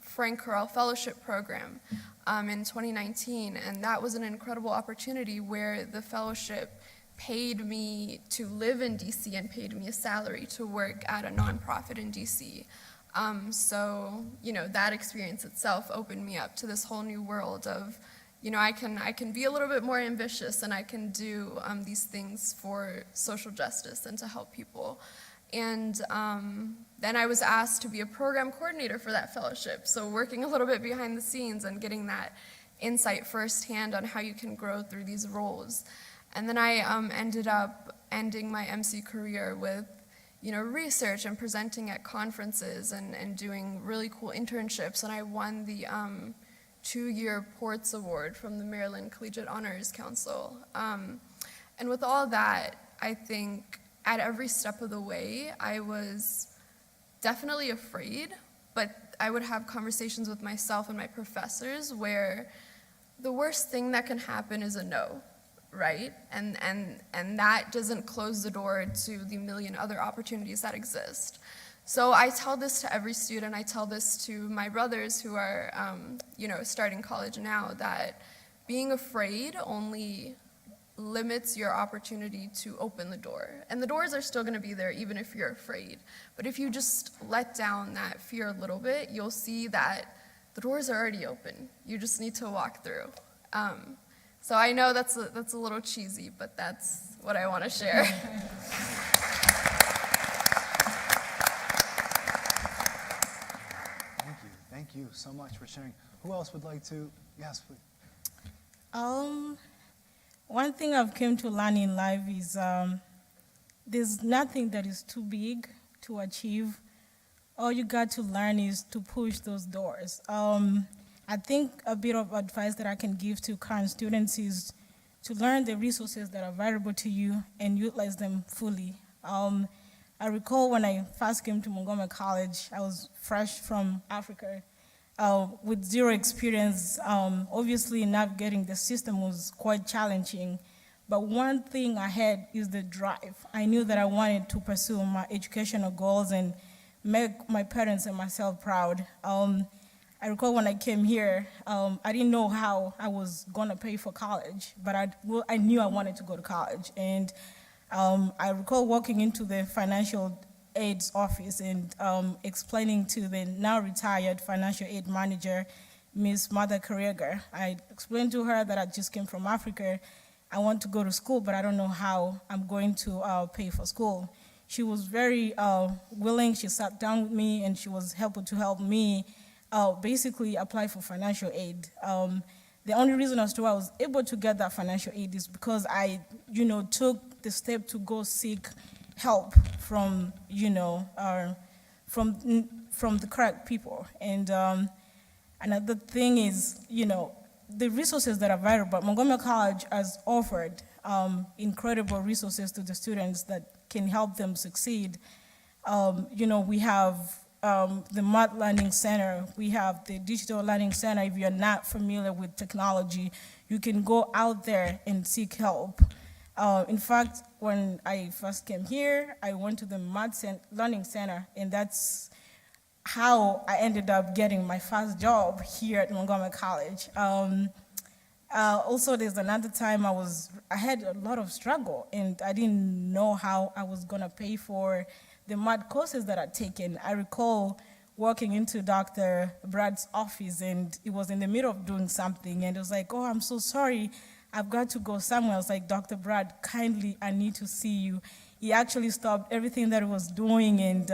Frank Carell Fellowship Program in 2019, and that was an incredible opportunity where the fellowship paid me to live in DC and paid me a salary to work at a nonprofit in DC. So that experience itself opened me up to this whole new world of, I can be a little bit more ambitious and I can do these things for social justice and to help people. And then I was asked to be a program coordinator for that fellowship, so working a little bit behind the scenes and getting that insight firsthand on how you can grow through these roles. And then I ended up ending my MC career with research and presenting at conferences and doing really cool internships. And I won the 2-year Ports Award from the Maryland Collegiate Honors Council. And with all that, I think at every step of the way, I was definitely afraid, but I would have conversations with myself and my professors where the worst thing that can happen is a no. right? And that doesn't close the door to the million other opportunities that exist. So I tell this to every student. I tell this to my brothers who are, starting college now, that being afraid only limits your opportunity to open the door. And the doors are still going to be there even if you're afraid. But if you just let down that fear a little bit, you'll see that the doors are already open. You just need to walk through. So I know that's a little cheesy, but that's what I want to share. Thank you so much for sharing. Who else would like to? Yes, please. One thing I've come to learn in life is there's nothing that is too big to achieve. All you got to learn is to push those doors. I think a bit of advice that I can give to current students is to learn the resources that are available to you and utilize them fully. I recall when I first came to Montgomery College, I was fresh from Africa with zero experience. Obviously, navigating the system was quite challenging. But one thing I had is the drive. I knew that I wanted to pursue my educational goals and make my parents and myself proud. I recall when I came here, I didn't know how I was going to pay for college, but I knew I wanted to go to college. And I recall walking into the financial aid's office and explaining to the now retired financial aid manager, Ms. Mother Karega. I explained to her that I just came from Africa. I want to go to school, but I don't know how I'm going to pay for school. She was very willing. She sat down with me and she was able to help me basically apply for financial aid. The only reason as to why I was able to get that financial aid is because I, took the step to go seek help from, from the correct people. And another thing is, the resources that are available. Montgomery College has offered incredible resources to the students that can help them succeed. We have the Math Learning Center. We have the Digital Learning Center. If you're not familiar with technology, you can go out there and seek help. In fact, when I first came here, I went to the Math Learning Center, and that's how I ended up getting my first job here at Montgomery College. Also, there's another time I had a lot of struggle, and I didn't know how I was gonna pay for the math courses that I'd taken. I recall walking into Dr. Brad's office, and it was in the middle of doing something, and it was like, oh, I'm so sorry, I've got to go somewhere. I was like, Dr. Brad, kindly, I need to see you. He actually stopped everything that he was doing, and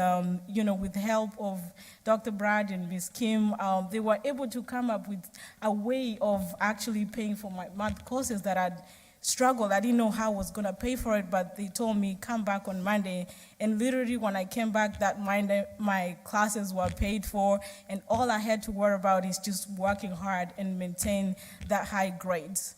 with the help of Dr. Brad and Ms. Kim, they were able to come up with a way of actually paying for my math courses that I'd struggled. I didn't know how I was going to pay for it, but they told me, come back on Monday. And literally, when I came back that Monday, my classes were paid for, and all I had to worry about is just working hard and maintain that high grades.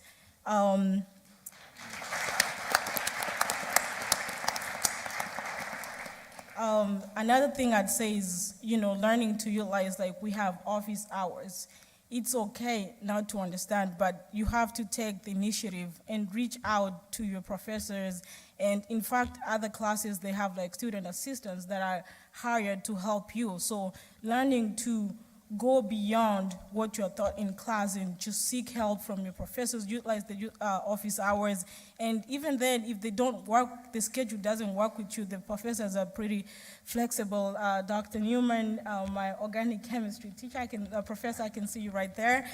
Another thing I'd say is, learning to utilize, we have office hours. It's okay not to understand, but you have to take the initiative and reach out to your professors. And in fact, other classes, they have student assistants that are hired to help you. So learning to go beyond what you're taught in class and just seek help from your professors, utilize the office hours. And even then, if they don't work, the schedule doesn't work with you, the professors are pretty flexible. Dr. Newman, my organic chemistry teacher, professor, I can see you right there.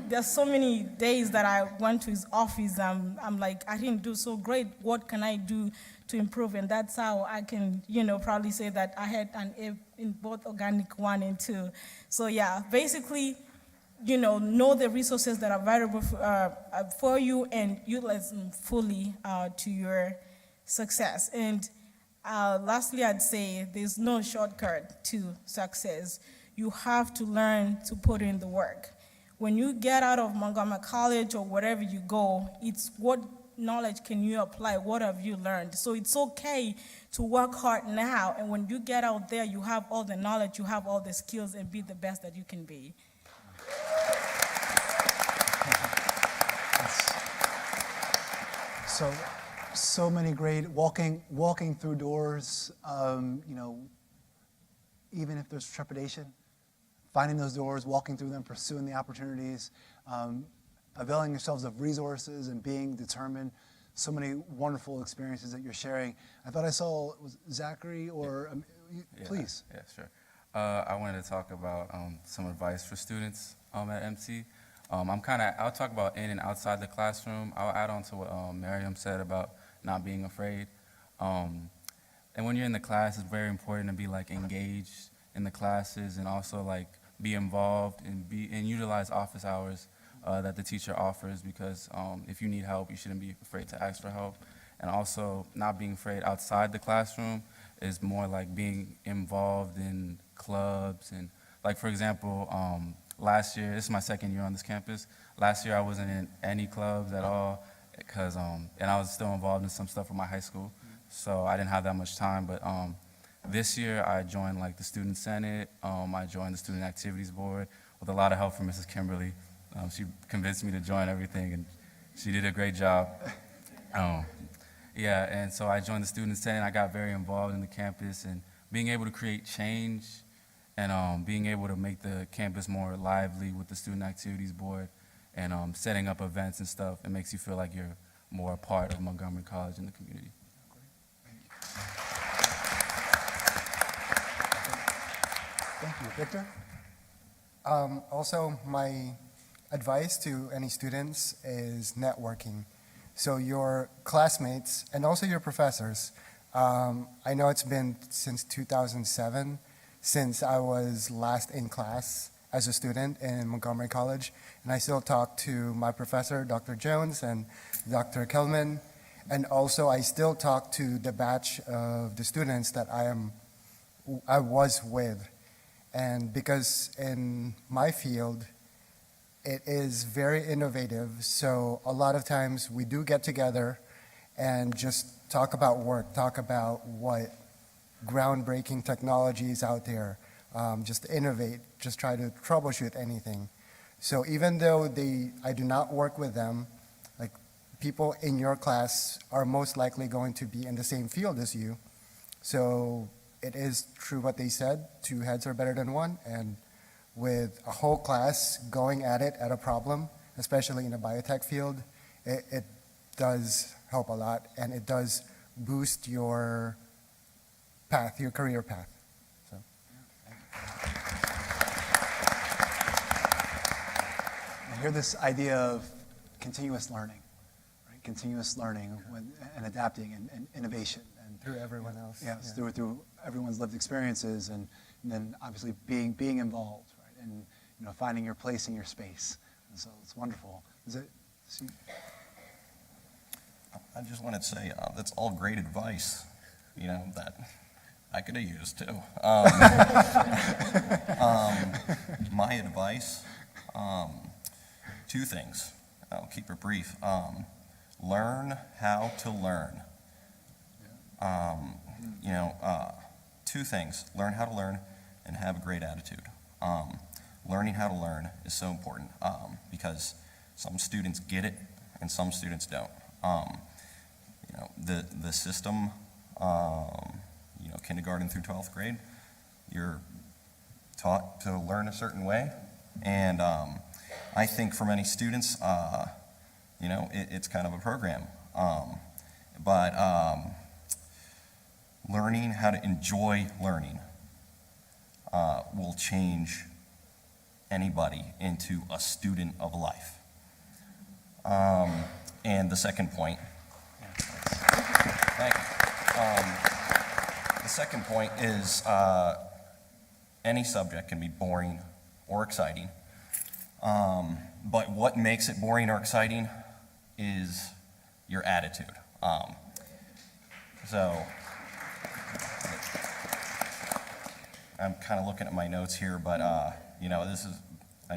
There's so many days that I went to his office, I'm like, I didn't do so great, what can I do to improve? And that's how I can, probably say that I had an A in both organic 1 and 2. So yeah, basically, know the resources that are available for you and utilize them fully to your success. And lastly, I'd say there's no shortcut to success. You have to learn to put in the work. When you get out of Montgomery College or wherever you go, it's what knowledge can you apply? What have you learned? So it's okay to work hard now, and when you get out there, you have all the knowledge, you have all the skills, and be the best that you can be. So many great walking through doors. Even if there's trepidation, finding those doors, walking through them, pursuing the opportunities, availing yourselves of resources and being determined. So many wonderful experiences that you're sharing. I thought I saw, was Zachary or, please. Yeah, sure. I wanted to talk about some advice for students at MC. I'll talk about in and outside the classroom. I'll add on to what Miriam said about not being afraid. And when you're in the class, it's very important to be engaged in the classes and also be involved and utilize office hours that the teacher offers, because if you need help, you shouldn't be afraid to ask for help. And also not being afraid outside the classroom is more like being involved in clubs. And for example, last year, this is my second year on this campus. Last year I wasn't in any clubs at all because, and I was still involved in some stuff with my high school. So I didn't have that much time, but this year I joined the Student Senate. I joined the Student Activities Board with a lot of help from Mrs. Kimberly. She convinced me to join everything, and she did a great job. Yeah, and so I joined the Student Senate. I got very involved in the campus and being able to create change and being able to make the campus more lively with the Student Activities Board and setting up events and stuff. It makes you feel like you're more a part of Montgomery College and the community. Thank you. Victor? Also, my advice to any students is networking. So your classmates and also your professors. I know it's been since 2007 since I was last in class as a student in Montgomery College, and I still talk to my professor, Dr. Jones, and Dr. Kelman, and also I still talk to the batch of the students that I was with. And because in my field, it is very innovative, so a lot of times we do get together and just talk about work, talk about what groundbreaking technology is out there, just innovate, just try to troubleshoot anything. So even though I do not work with them, people in your class are most likely going to be in the same field as you. So it is true what they said, 2 heads are better than 1, and with a whole class going at it at a problem, especially in the biotech field, it does help a lot, and it does boost your path, your career path. So. I hear this idea of continuous learning, right? Continuous learning and adapting and innovation. Through everyone else. Yes, yeah. through everyone's lived experiences, and then obviously being involved, right? And finding your place in your space. And so it's wonderful. I just wanted to say that's all great advice, that I could have used too. My advice, 2 things. I'll keep it brief. Learn how to learn. 2 things: learn how to learn and have a great attitude. Learning how to learn is so important because some students get it and some students don't. The system, kindergarten through 12th grade, you're taught to learn a certain way, and I think for many students, it's kind of a program, but learning how to enjoy learning will change anybody into a student of life. And the second point, thank you. The second point is any subject can be boring or exciting, but what makes it boring or exciting is your attitude. So I'm kind of looking at my notes here, but I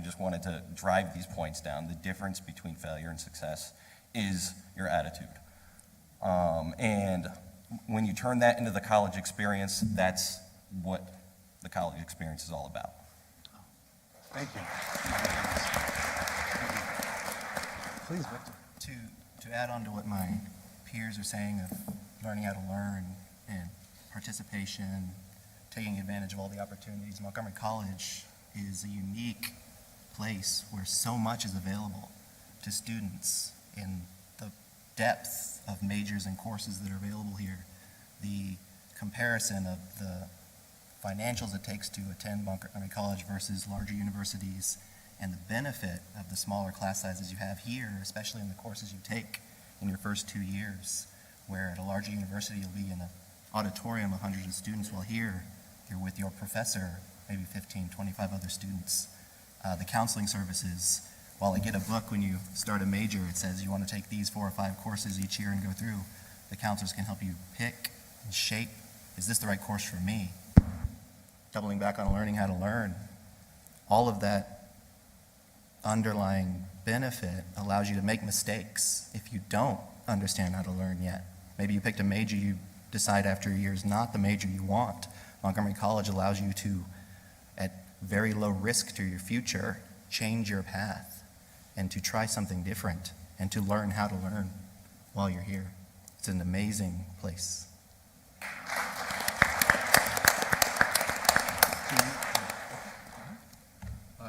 just wanted to drive these points down. The difference between failure and success is your attitude. And when you turn that into the college experience, that's what the college experience is all about. Thank you. Please, Victor. To add on to what my peers are saying of learning how to learn and participation, taking advantage of all the opportunities, Montgomery College is a unique place where so much is available to students in the depth of majors and courses that are available here. The comparison of the financials it takes to attend Montgomery College versus larger universities, and the benefit of the smaller class sizes you have here, especially in the courses you take in your first 2 years, where at a larger university you'll be in an auditorium of hundreds of students, while here you're with your professor, maybe 15, 25 other students. The counseling services, while I get a book when you start a major, it says you want to take these 4 or 5 courses each year and go through, the counselors can help you pick and shape, is this the right course for me? Doubling back on learning how to learn, all of that underlying benefit allows you to make mistakes if you don't understand how to learn yet. Maybe you picked a major you decide after a year is not the major you want. Montgomery College allows you to, at very low risk to your future, change your path and to try something different and to learn how to learn while you're here. It's an amazing place.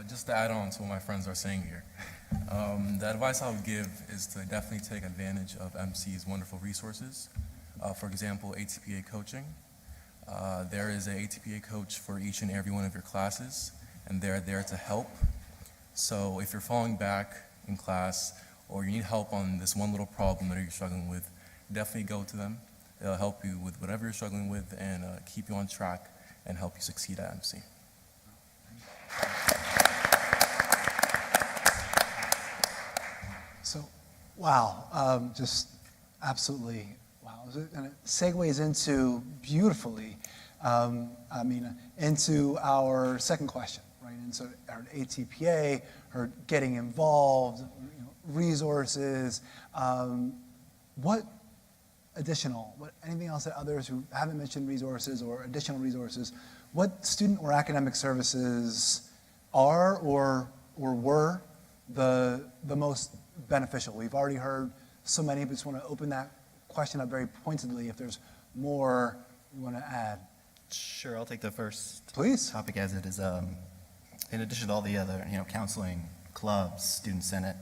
Just to add on to what my friends are saying here, the advice I would give is to definitely take advantage of MC's wonderful resources. For example, ATPA coaching. There is an ATPA coach for each and every one of your classes, and they're there to help. So if you're falling back in class or you need help on this one little problem that you're struggling with, definitely go to them. They'll help you with whatever you're struggling with and keep you on track and help you succeed at MC. So, wow, just absolutely wow. And it segues into beautifully, into our second question, right? And so our ATPA, or getting involved, resources, anything else that others who haven't mentioned resources or additional resources, what student or academic services are or were the most beneficial? We've already heard so many, but just want to open that question up very pointedly if there's more you want to add. Sure, I'll take the first Please. topic as it is. In addition to all the other, counseling, clubs, student senate,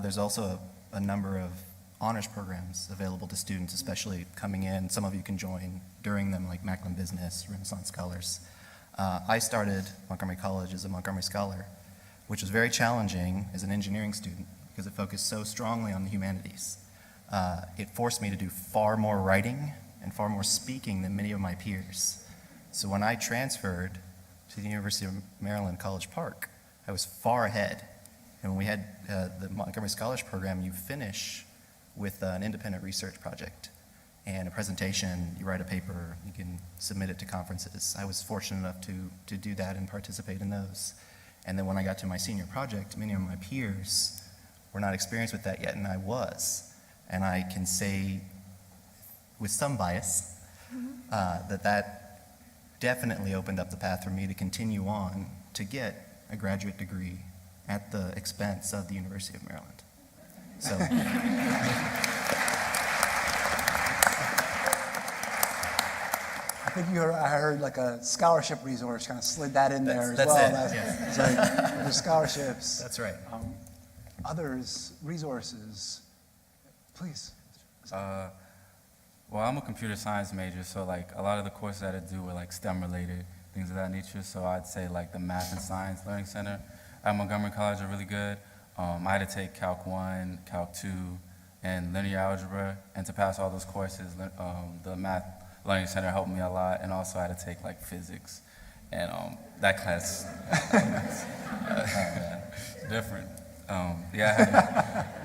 there's also a number of honors programs available to students, especially coming in. Some of you can join during them, like Macklin Business, Renaissance Scholars. I started Montgomery College as a Montgomery Scholar, which was very challenging as an engineering student because it focused so strongly on the humanities. It forced me to do far more writing and far more speaking than many of my peers. So when I transferred to the University of Maryland, College Park, I was far ahead. And when we had the Montgomery Scholars Program, you finish with an independent research project and a presentation. You write a paper, you can submit it to conferences. I was fortunate enough to do that and participate in those. And then when I got to my senior project, many of my peers were not experienced with that yet, and I was. And I can say, with some bias, that definitely opened up the path for me to continue on to get a graduate degree at the expense of the University of Maryland. So. I think I heard like a scholarship resource, kind of slid that in there as that's well. it, yes. It's like there's scholarships. That's right. Others, resources, please. Well, I'm a computer science major, so like a lot of the courses that I do were like STEM related, things of that nature. So I'd say like the Math and Science Learning Center at Montgomery College are really good. I had to take Calc 1, Calc 2, and linear algebra, and to pass all those courses, the Math Learning Center helped me a lot, and also I had to take like physics, and that class different.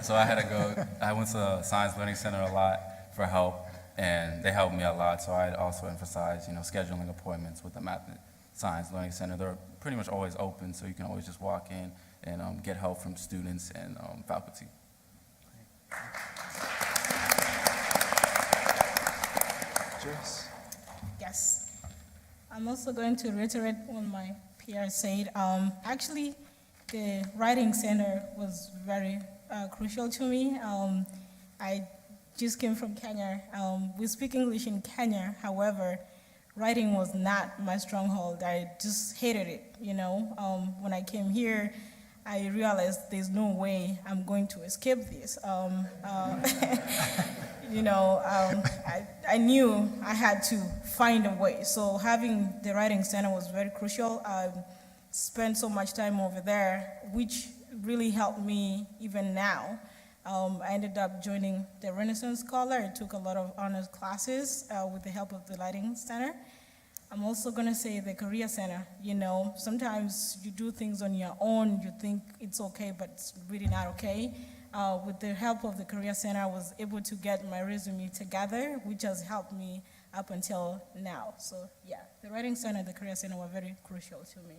So I had to go. I went to Science Learning Center a lot for help, and they helped me a lot. So I also emphasize, scheduling appointments with the Math and Science Learning Center. They're pretty much always open, so you can always just walk in and get help from students and faculty. Joyce? Yes. I'm also going to reiterate what my peer said. Actually, the writing center was very crucial to me. I just came from Kenya. We speak English in Kenya. However, writing was not my stronghold. I just hated it, you know. When I came here, I realized there's no way I'm going to escape this. You know, I knew I had to find a way. So having the writing center was very crucial. I spent so much time over there, which really helped me even now. I ended up joining the Renaissance Scholar. I took a lot of honors classes with the help of the Writing Center. I'm also going to say the Career Center. You know, sometimes you do things on your own, you think it's okay, but it's really not okay. With the help of the Career Center, I was able to get my resume together, which has helped me up until now. So yeah, the Writing Center and the Career Center were very crucial to me.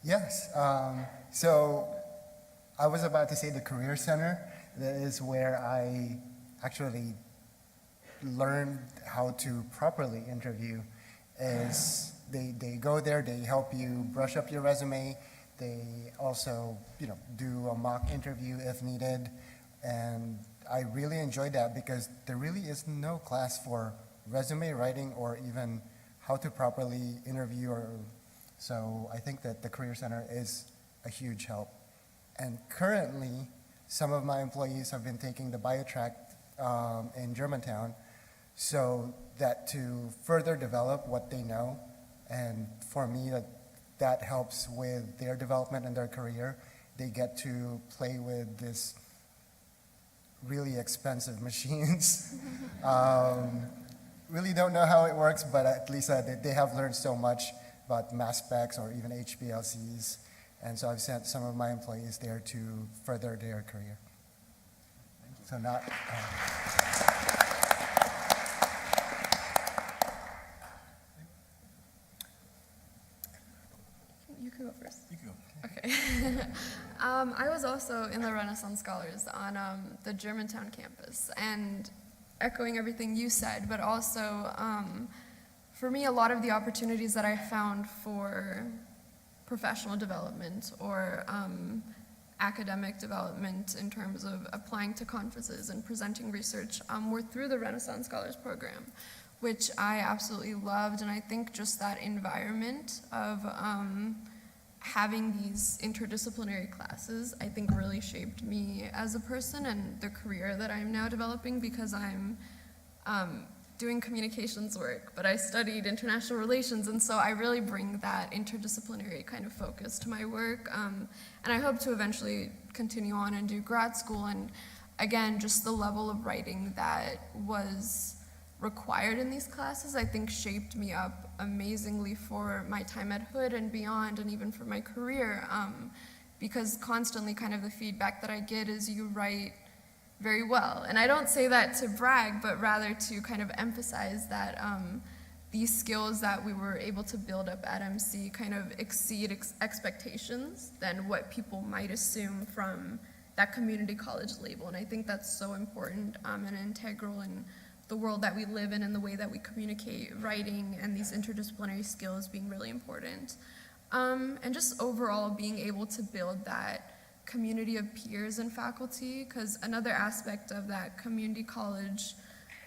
Yes. So I was about to say the Career Center. That is where I actually learned how to properly interview. Is they go there, they help you brush up your resume. They also, do a mock interview if needed. And I really enjoyed that because there really is no class for resume writing or even how to properly interview. So I think that the Career Center is a huge help. And currently, some of my employees have been taking the bio track in Germantown, so that to further develop what they know, and for me, that helps with their development and their career. They get to play with this really expensive machines. Really don't know how it works, but at least they have learned so much about mass specs or even HPLCs. And so I've sent some of my employees there to further their career. So not. You can go first. You can go. Okay. I was also in the Renaissance Scholars on the Germantown campus, and echoing everything you said, but also for me, a lot of the opportunities that I found for professional development or academic development in terms of applying to conferences and presenting research were through the Renaissance Scholars Program, which I absolutely loved. And I think just that environment of having these interdisciplinary classes, I think really shaped me as a person and the career that I'm now developing, because I'm doing communications work, but I studied international relations, and so I really bring that interdisciplinary kind of focus to my work, and I hope to eventually continue on and do grad school. And again, just the level of writing that was required in these classes, I think shaped me up amazingly for my time at Hood and beyond, and even for my career, because constantly kind of the feedback that I get is you write very well. And I don't say that to brag, but rather to kind of emphasize that these skills that we were able to build up at MC kind of exceed expectations than what people might assume from that community college label. And I think that's so important and integral in the world that we live in and the way that we communicate, writing and these interdisciplinary skills being really important. And just overall being able to build that community of peers and faculty, because another aspect of that community college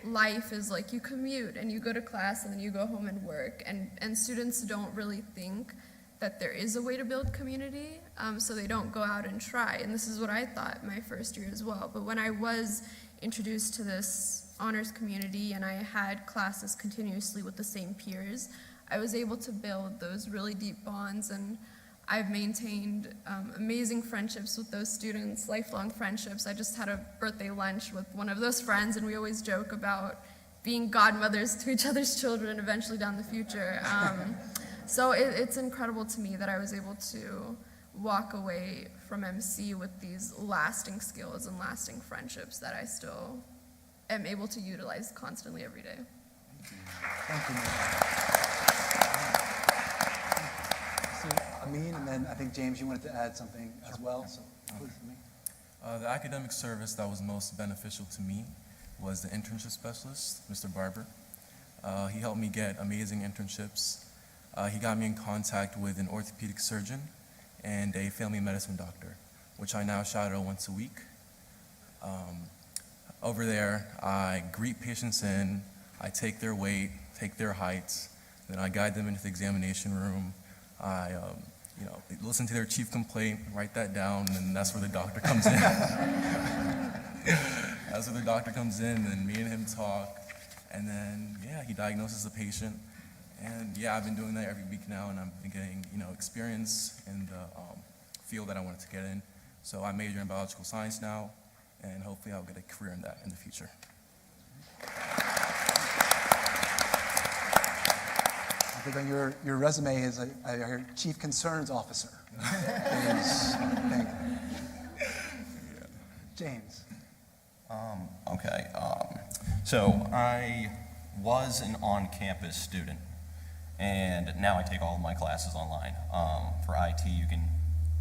life is like you commute and you go to class and then you go home and work, and students don't really think that there is a way to build community, so they don't go out and try. And this is what I thought my first year as well. But when I was introduced to this honors community and I had classes continuously with the same peers, I was able to build those really deep bonds, and I've maintained amazing friendships with those students, lifelong friendships. I just had a birthday lunch with one of those friends, and we always joke about being godmothers to each other's children eventually down the future. So it's incredible to me that I was able to walk away from MC with these lasting skills and lasting friendships that I still am able to utilize constantly every day. Thank you. Amin, and then I think, James, you wanted to add something as well, so please, Amin. The academic service that was most beneficial to me was the internship specialist, Mr. Barber. He helped me get amazing internships. He got me in contact with an orthopedic surgeon and a family medicine doctor, which I now shadow once a week. Over there, I greet patients in, I take their weight, take their heights, then I guide them into the examination room. I listen to their chief complaint, write that down, and that's where the doctor comes in. That's where the doctor comes in, and me and him talk, and then, he diagnoses the patient. And I've been doing that every week now, and I've been getting, experience in the field that I wanted to get in. So I major in biological science now, and hopefully I'll get a career in that in the future. I think on your resume is a Chief Concerns Officer. Thank you. James. Okay. So I was an on-campus student, and now I take all of my classes online. For IT,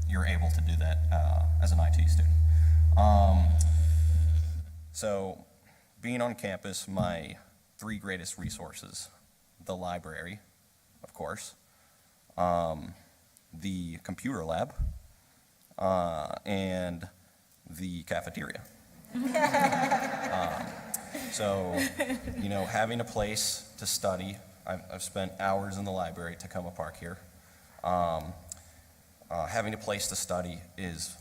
you're able to do that as an IT student. So being on campus, my 3 greatest resources: the library, of course, the computer lab, and the cafeteria. So, having a place to study, I've spent hours in the library at Tacoma Park here. Having a place to study is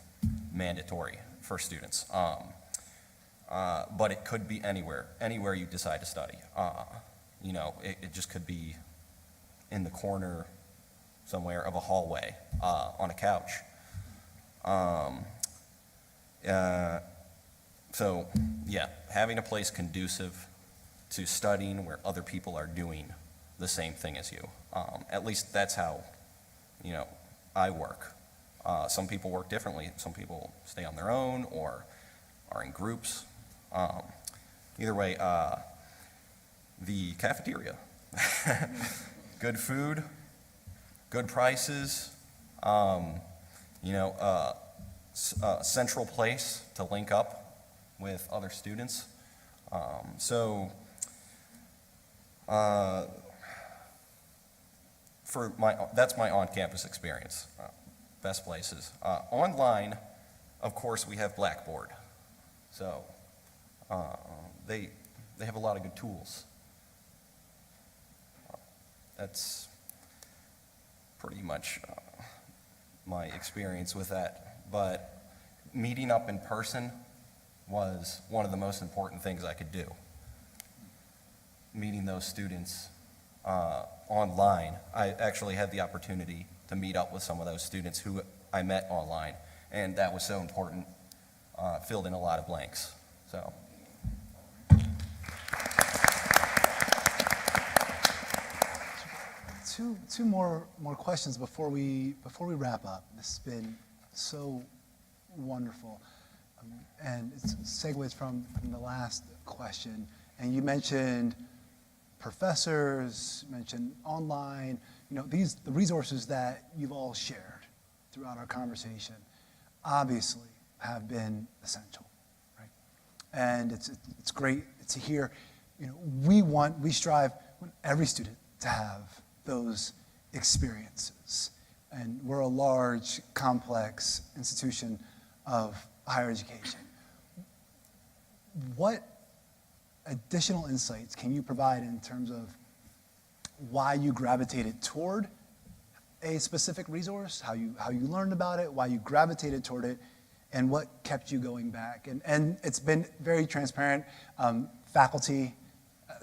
mandatory for students. But it could be anywhere you decide to study. It just could be in the corner somewhere of a hallway, on a couch. So, having a place conducive to studying where other people are doing the same thing as you. At least that's how, I work. Some people work differently. Some people stay on their own or are in groups. Either way, the cafeteria. Good food, good prices, central place to link up with other students. That's my on-campus experience. Best places. Online, of course, we have Blackboard. So they have a lot of good tools. That's pretty much my experience with that. But meeting up in person was one of the most important things I could do. Meeting those students online, I actually had the opportunity to meet up with some of those students who I met online, and that was so important. Filled in a lot of blanks. So. Two more questions before we wrap up. This has been so wonderful, and it segues from the last question. And you mentioned professors, mentioned online. The resources that you've all shared throughout our conversation, obviously have been essential, right? And it's great to hear. We strive every student to have those experiences. And we're a large, complex institution of higher education. What additional insights can you provide in terms of why you gravitated toward a specific resource, how you learned about it, why you gravitated toward it, and what kept you going back? And it's been very transparent. Faculty,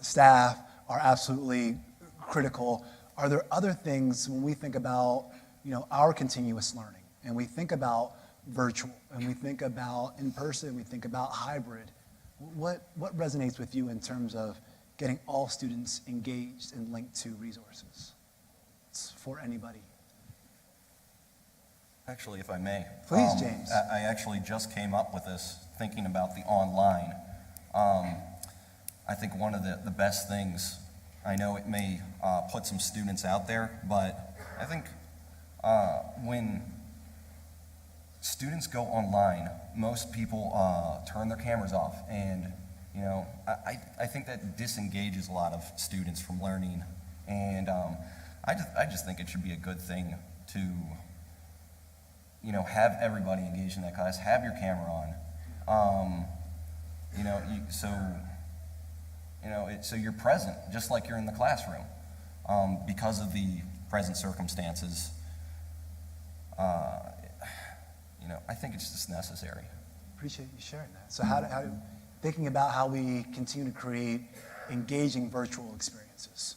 staff are absolutely critical. Are there other things when we think about, our continuous learning, and we think about virtual, and we think about in person, we think about hybrid? What resonates with you in terms of getting all students engaged and linked to resources? It's for anybody. Actually, if I may. Please, James. I actually just came up with this thinking about the online. I think one of the best things, I know it may put some students out there, but I think when students go online, most people turn their cameras off, and I think that disengages a lot of students from learning. And I just think it should be a good thing to, have everybody engaged in that class, have your camera on, so you're present, just like you're in the classroom, because of the present circumstances. I think it's just necessary. Appreciate you sharing that. So thinking about how we continue to create engaging virtual experiences,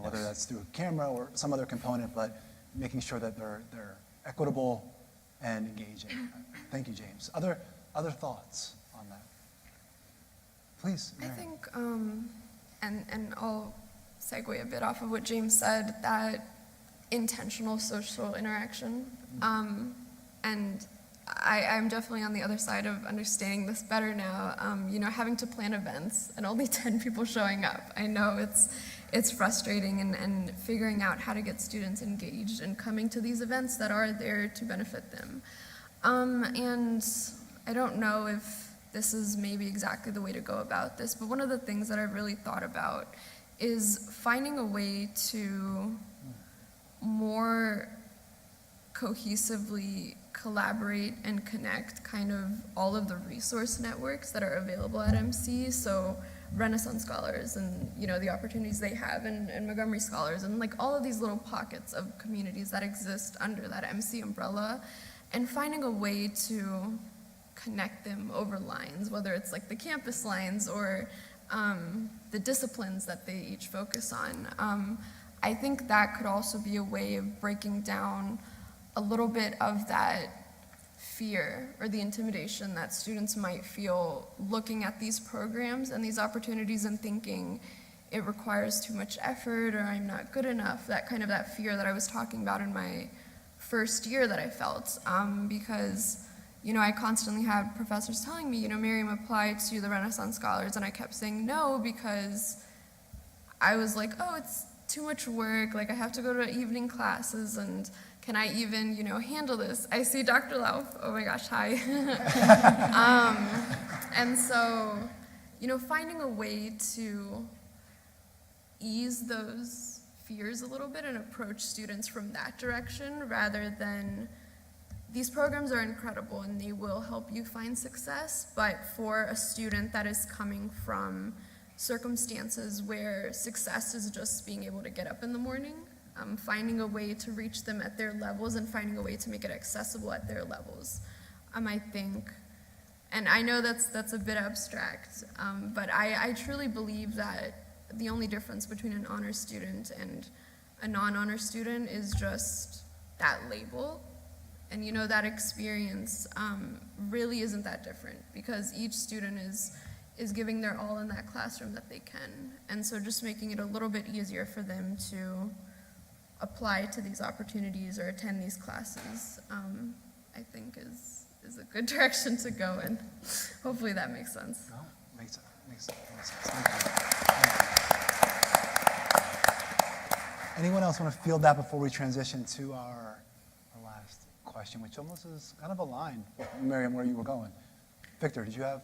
whether that's through a camera or some other component, but making sure that they're equitable and engaging. Thank you, James. Other thoughts on that? Please, I Mary. think, and I'll segue a bit off of what James said, that intentional social interaction. And I'm definitely on the other side of understanding this better now. Having to plan events and only 10 people showing up. I know it's frustrating, and figuring out how to get students engaged and coming to these events that are there to benefit them. And I don't know if this is maybe exactly the way to go about this, but one of the things that I've really thought about is finding a way to more cohesively collaborate and connect kind of all of the resource networks that are available at MC. So Renaissance Scholars and the opportunities they have, and Montgomery Scholars, and like all of these little pockets of communities that exist under that MC umbrella, and finding a way to connect them over lines, whether it's like the campus lines or the disciplines that they each focus on. I think that could also be a way of breaking down a little bit of that fear or the intimidation that students might feel looking at these programs and these opportunities and thinking it requires too much effort or I'm not good enough, that fear that I was talking about in my first year that I felt, because I constantly had professors telling me, Miriam, apply to the Renaissance Scholars, and I kept saying no because I was like, oh, it's too much work, like I have to go to evening classes, and can I even, handle this? I see Dr. Lauf, oh my gosh, hi. And so, finding a way to ease those fears a little bit and approach students from that direction rather than, these programs are incredible and they will help you find success, but for a student that is coming from circumstances where success is just being able to get up in the morning, finding a way to reach them at their levels and finding a way to make it accessible at their levels, I think. And I know that's a bit abstract, but I truly believe that the only difference between an honor student and a non-honor student is just that label. And that experience really isn't that different because each student is giving their all in that classroom that they can. And so just making it a little bit easier for them to apply to these opportunities or attend these classes, I think is a good direction to go in. Hopefully that makes sense. No, makes sense. Thank you. Anyone else want to field that before we transition to our last question, which almost is kind of aligned with Miriam where you were going? Victor, did you have?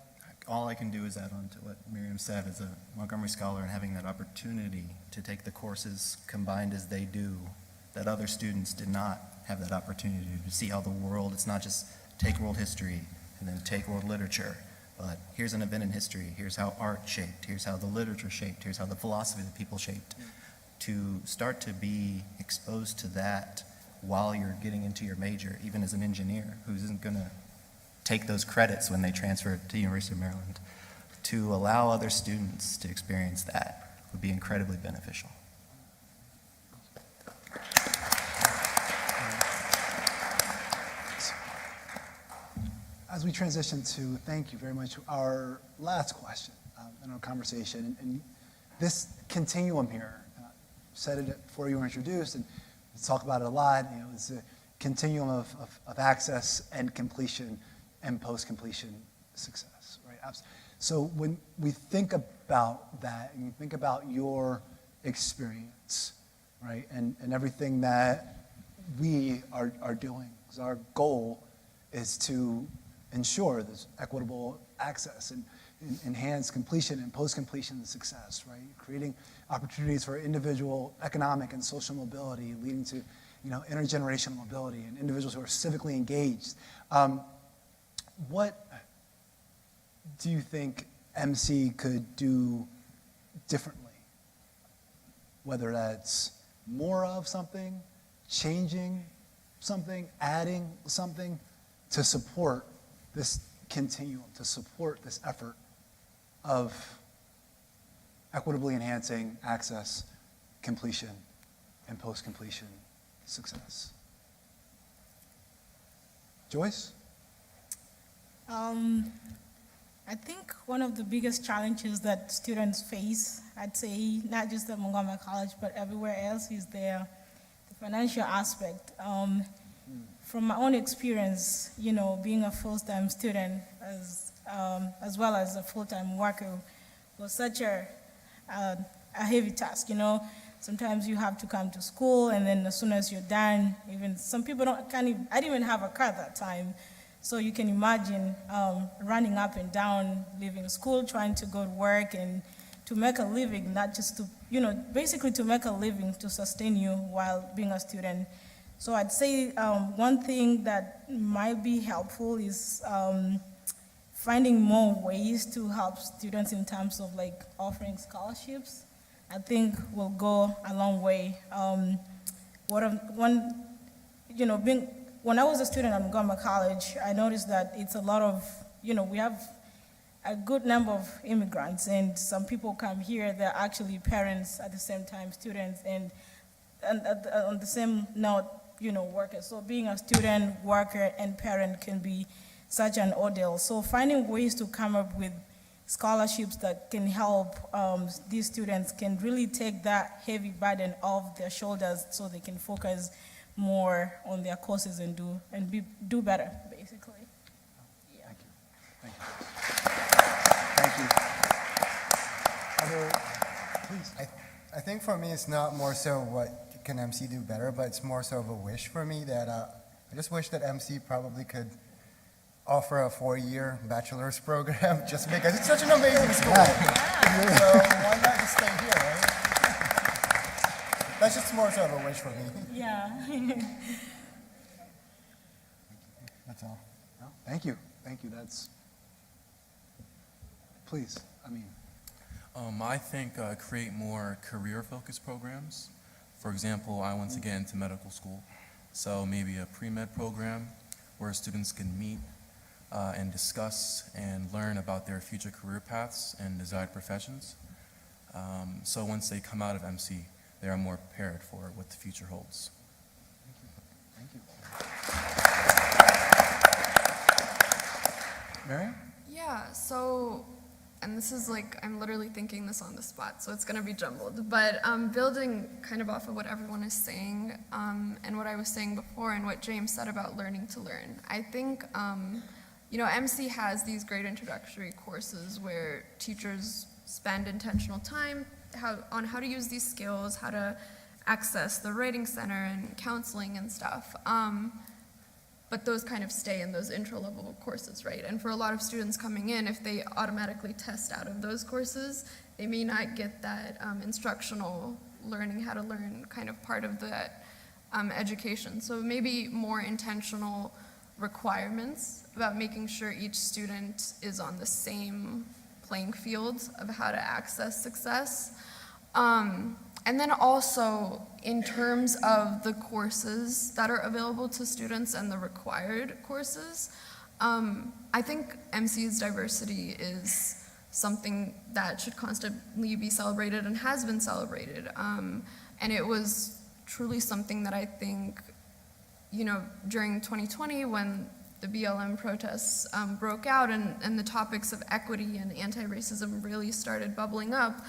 All I can do is add on to what Miriam said. As a Montgomery Scholar and having that opportunity to take the courses combined as they do, that other students did not have that opportunity to see how the world, it's not just take world history and then take world literature, but here's an event in history, here's how art shaped, here's how the literature shaped, here's how the philosophy of the people shaped. To start to be exposed to that while you're getting into your major, even as an engineer who isn't going to take those credits when they transfer to the University of Maryland, to allow other students to experience that would be incredibly beneficial. As we transition to, thank you very much, our last question in our conversation, and this continuum here, said it before you were introduced, and we talk about it a lot, it's a continuum of access and completion and post-completion success, right? So when we think about that, and you think about your experience, right, and everything that we are doing, because our goal is to ensure this equitable access. And enhance completion and post-completion success, right? Creating opportunities for individual economic and social mobility, leading to, intergenerational mobility and individuals who are civically engaged. What do you think MC could do differently? Whether that's more of something, changing something, adding something to support this continuum, to support this effort of equitably enhancing access, completion, and post-completion success. Joyce? I think one of the biggest challenges that students face, I'd say, not just at Montgomery College, but everywhere else, is the financial aspect. From my own experience, being a full-time student as well as a full-time worker was such a heavy task, Sometimes you have to come to school, and then as soon as you're done, even some people I didn't even have a car at that time. So you can imagine running up and down, leaving school, trying to go to work, and to make a living, not just to, basically to make a living to sustain you while being a student. So I'd say one thing that might be helpful is finding more ways to help students in terms of like offering scholarships. I think will go a long way. When I was a student at Montgomery College, I noticed that it's a lot of, we have a good number of immigrants, and some people come here, they're actually parents at the same time, students, and on the same note, workers. So being a student, worker, and parent can be such an ordeal. So finding ways to come up with scholarships that can help these students can really take that heavy burden off their shoulders so they can focus more on their courses and do better, basically. Yeah. Thank you. Please. I think for me, it's not more so what can MC do better, but it's more so of a wish for me that I just wish that MC probably could offer a 4-year bachelor's program just because it's such an amazing school. Yeah. So why not just stay here, right? That's just more so of a wish for me. Yeah. That's all. No, thank you. That's, please, I think create more career-focused programs. For example, I want to get into medical school, so maybe a pre-med program where students can meet and discuss and learn about their future career paths and desired professions. So once they come out of MC, they are more prepared for what the future holds. Thank you. Mary? Yeah, so, and this is like, I'm literally thinking this on the spot, so it's going to be jumbled. But building kind of off of what everyone is saying and what I was saying before and what James said about learning to learn, I think, MC has these great introductory courses where teachers spend intentional time on how to use these skills, how to access the writing center and counseling and stuff. But those kind of stay in those intro-level courses, right? And for a lot of students coming in, if they automatically test out of those courses, they may not get that instructional learning how to learn kind of part of that education. So maybe more intentional requirements about making sure each student is on the same playing field of how to access success. And then also, in terms of the courses that are available to students and the required courses, I think MC's diversity is something that should constantly be celebrated and has been celebrated. And it was truly something that I think, during 2020 when the BLM protests broke out and the topics of equity and anti-racism really started bubbling up,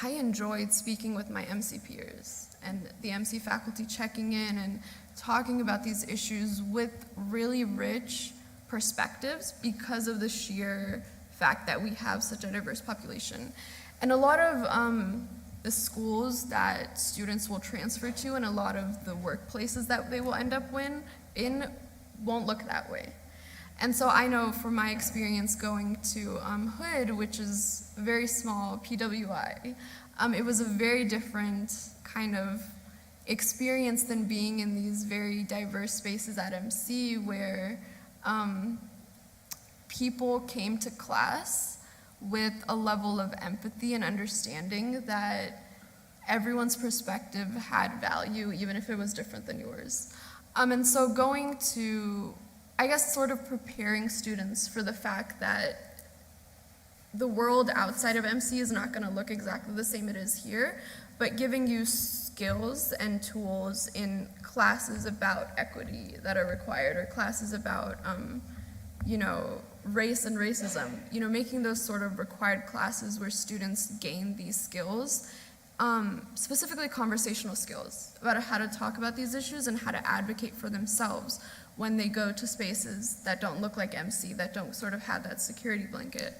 I enjoyed speaking with my MC peers and the MC faculty checking in and talking about these issues with really rich perspectives because of the sheer fact that we have such a diverse population. And a lot of the schools that students will transfer to and a lot of the workplaces that they will end up in won't look that way. And so I know from my experience going to Hood, which is a very small PWI, it was a very different kind of experience than being in these very diverse spaces at MC where people came to class with a level of empathy and understanding that everyone's perspective had value, even if it was different than yours. And so going to, I guess, sort of preparing students for the fact that the world outside of MC is not going to look exactly the same it is here, but giving you skills and tools in classes about equity that are required, or classes about, you know, race and racism, you know, making those sort of required classes where students gain these skills, specifically conversational skills about how to talk about these issues and how to advocate for themselves when they go to spaces that don't look like MC, that don't sort of have that security blanket.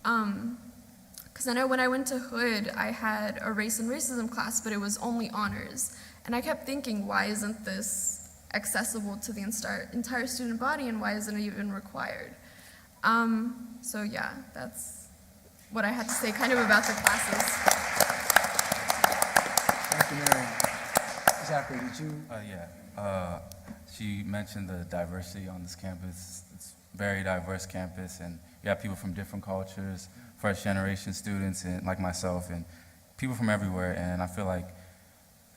Because I know when I went to Hood, I had a race and racism class, but it was only honors. And I kept thinking, why isn't this accessible to the entire student body, and why isn't it even required? So yeah, that's what I had to say kind of about the classes. Dr. Marion. Zachary, did you? She mentioned the diversity on this campus. It's a very diverse campus, and you have people from different cultures, first generation students, and like myself, and people from everywhere. And I feel like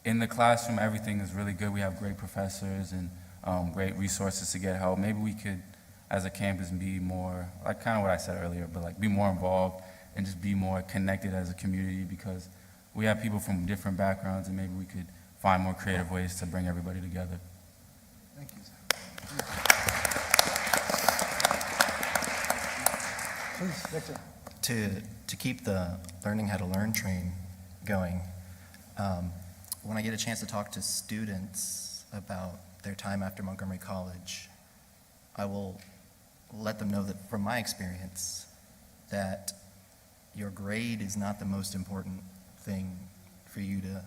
in the classroom, everything is really good. We have great professors and great resources to get help. Maybe we could, as a campus, be more, like kind of what I said earlier, but like be more involved and just be more connected as a community, because we have people from different backgrounds, and maybe we could find more creative ways to bring everybody together. Thank you, Zach. Please, Victor. To keep the learning how to learn train going, when I get a chance to talk to students about their time after Montgomery College, I will let them know that from my experience, that your grade is not the most important thing for you to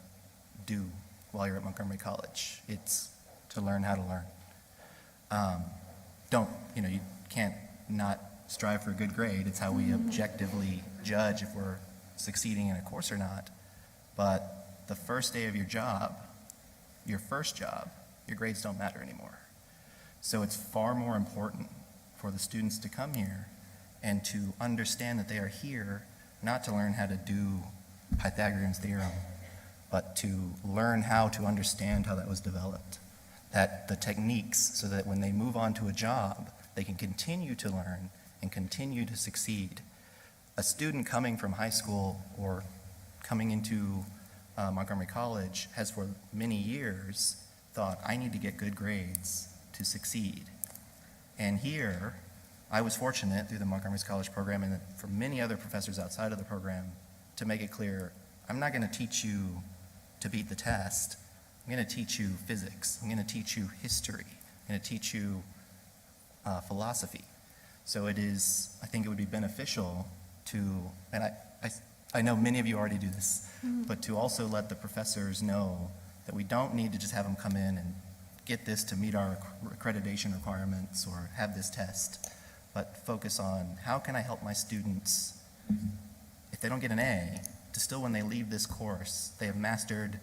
do while you're at Montgomery College. It's to learn how to learn. You can't not strive for a good grade. It's how we objectively judge if we're succeeding in a course or not. But the first day of your job, your first job, your grades don't matter anymore. So it's far more important for the students to come here and to understand that they are here not to learn how to do Pythagorean's theorem, but to learn how to understand how that was developed. That the techniques, so that when they move on to a job, they can continue to learn and continue to succeed. A student coming from high school or coming into Montgomery College has for many years thought, I need to get good grades to succeed. And here, I was fortunate through the Montgomery College program and for many other professors outside of the program to make it clear, I'm not going to teach you to beat the test. I'm going to teach you physics. I'm going to teach you history. I'm going to teach you philosophy. So it is, I think it would be beneficial to, and I know many of you already do this, but to also let the professors know that we don't need to just have them come in and get this to meet our accreditation requirements or have this test, but focus on how can I help my students, if they don't get an A, to still when they leave this course, they have mastered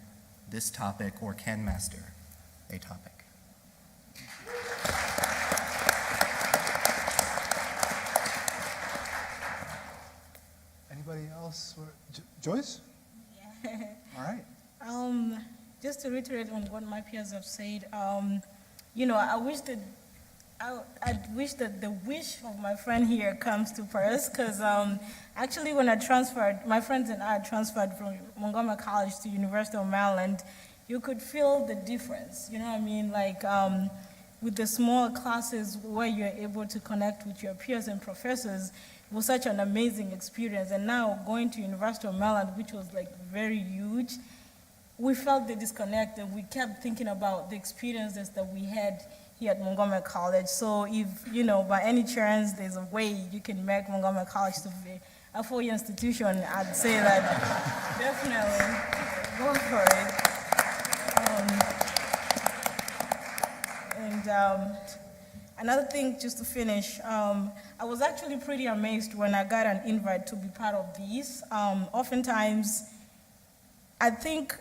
this topic or can master a topic. Anybody else? Joyce? Yeah. All right. Just to reiterate on what my peers have said, I wish that the wish of my friend here comes to pass, because actually when I transferred, my friends and I transferred from Montgomery College to University of Maryland, you could feel the difference, you know what I mean? Like with the small classes where you're able to connect with your peers and professors, it was such an amazing experience. And now going to University of Maryland, which was like very huge, we felt the disconnect, and we kept thinking about the experiences that we had here at Montgomery College. So if, by any chance there's a way you can make Montgomery College to be a four-year institution, I'd say that definitely go for it. Another thing, just to finish, I was actually pretty amazed when I got an invite to be part of these. Oftentimes, I think,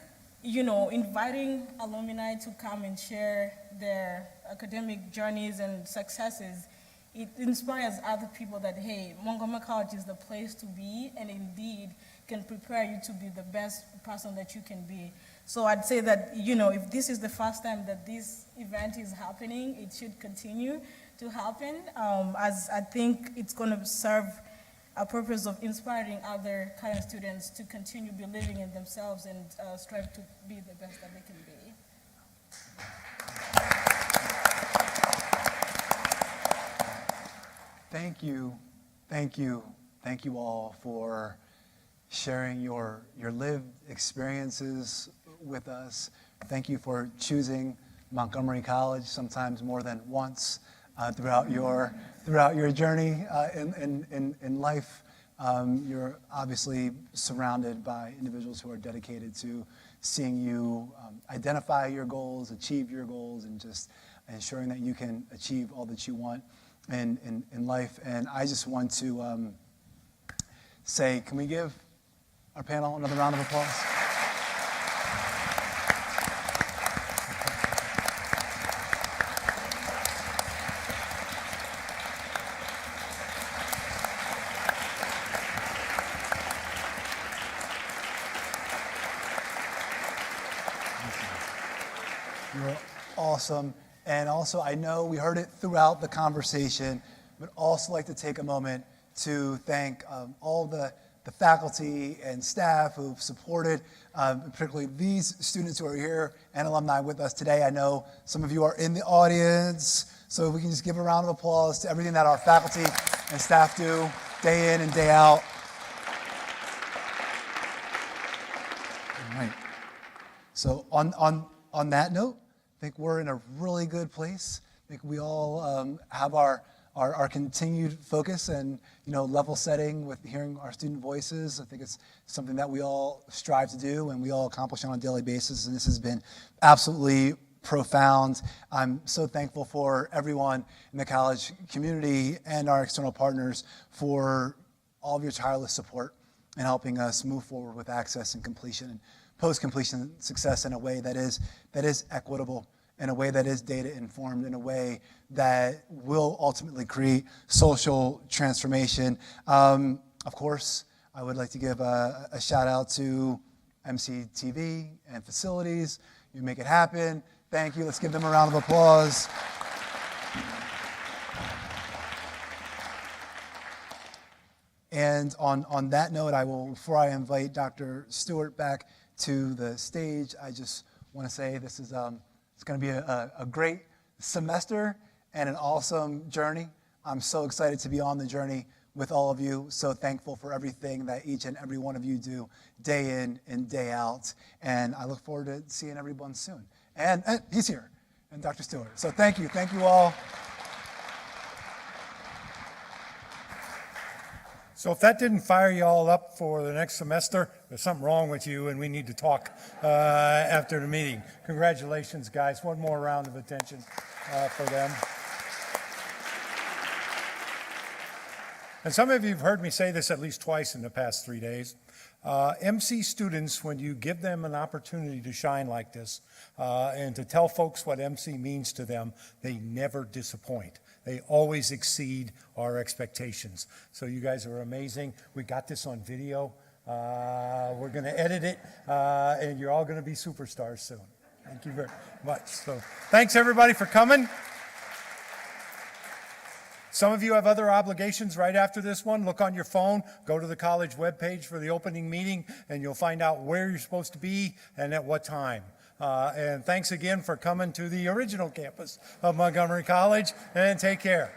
inviting alumni to come and share their academic journeys and successes, it inspires other people that, hey, Montgomery College is the place to be, and indeed can prepare you to be the best person that you can be. So I'd say that, if this is the first time that this event is happening, it should continue to happen, as I think it's going to serve a purpose of inspiring other current students to continue believing in themselves and strive to be the best that they can be. Thank you all for sharing your lived experiences with us. Thank you for choosing Montgomery College, sometimes more than once throughout your journey in life. You're obviously surrounded by individuals who are dedicated to seeing you identify your goals, achieve your goals, and just ensuring that you can achieve all that you want in life. And I just want to say, can we give our panel another round of applause? You're awesome. And also, I know we heard it throughout the conversation, but also like to take a moment to thank all the faculty and staff who've supported, particularly these students who are here and alumni with us today. I know some of you are in the audience, so if we can just give a round of applause to everything that our faculty and staff do day in and day out. All right. So on that note, I think we're in a really good place. I think we all have our continued focus and level setting with hearing our student voices. I think it's something that we all strive to do and we all accomplish on a daily basis. And this has been absolutely profound. I'm so thankful for everyone in the college community and our external partners for all of your tireless support in helping us move forward with access and completion and post-completion success in a way that is equitable, in a way that is data-informed, in a way that will ultimately create social transformation. Of course, I would like to give a shout out to MCTV and facilities. You make it happen. Thank you. Let's give them a round of applause. And on that note, before I invite Dr. Stewart back to the stage, I just want to say this is it's going to be a great semester and an awesome journey. I'm so excited to be on the journey with all of you. So thankful for everything that each and every one of you do day in and day out. And I look forward to seeing everyone soon. And he's here, and Dr. Stewart. So thank you all. So if that didn't fire you all up for the next semester, there's something wrong with you and we need to talk after the meeting. Congratulations, guys. One more round of attention for them. And some of you have heard me say this at least twice in the past 3 days. MC students, when you give them an opportunity to shine like this and to tell folks what MC means to them, they never disappoint. They always exceed our expectations. So you guys are amazing. We got this on video. We're going to edit it, and you're all going to be superstars soon. Thank you very much. So thanks, everybody, for coming. Some of you have other obligations right after this one. Look on your phone, go to the college webpage for the opening meeting, and you'll find out where you're supposed to be and at what time. And thanks again for coming to the original campus of Montgomery College, and take care.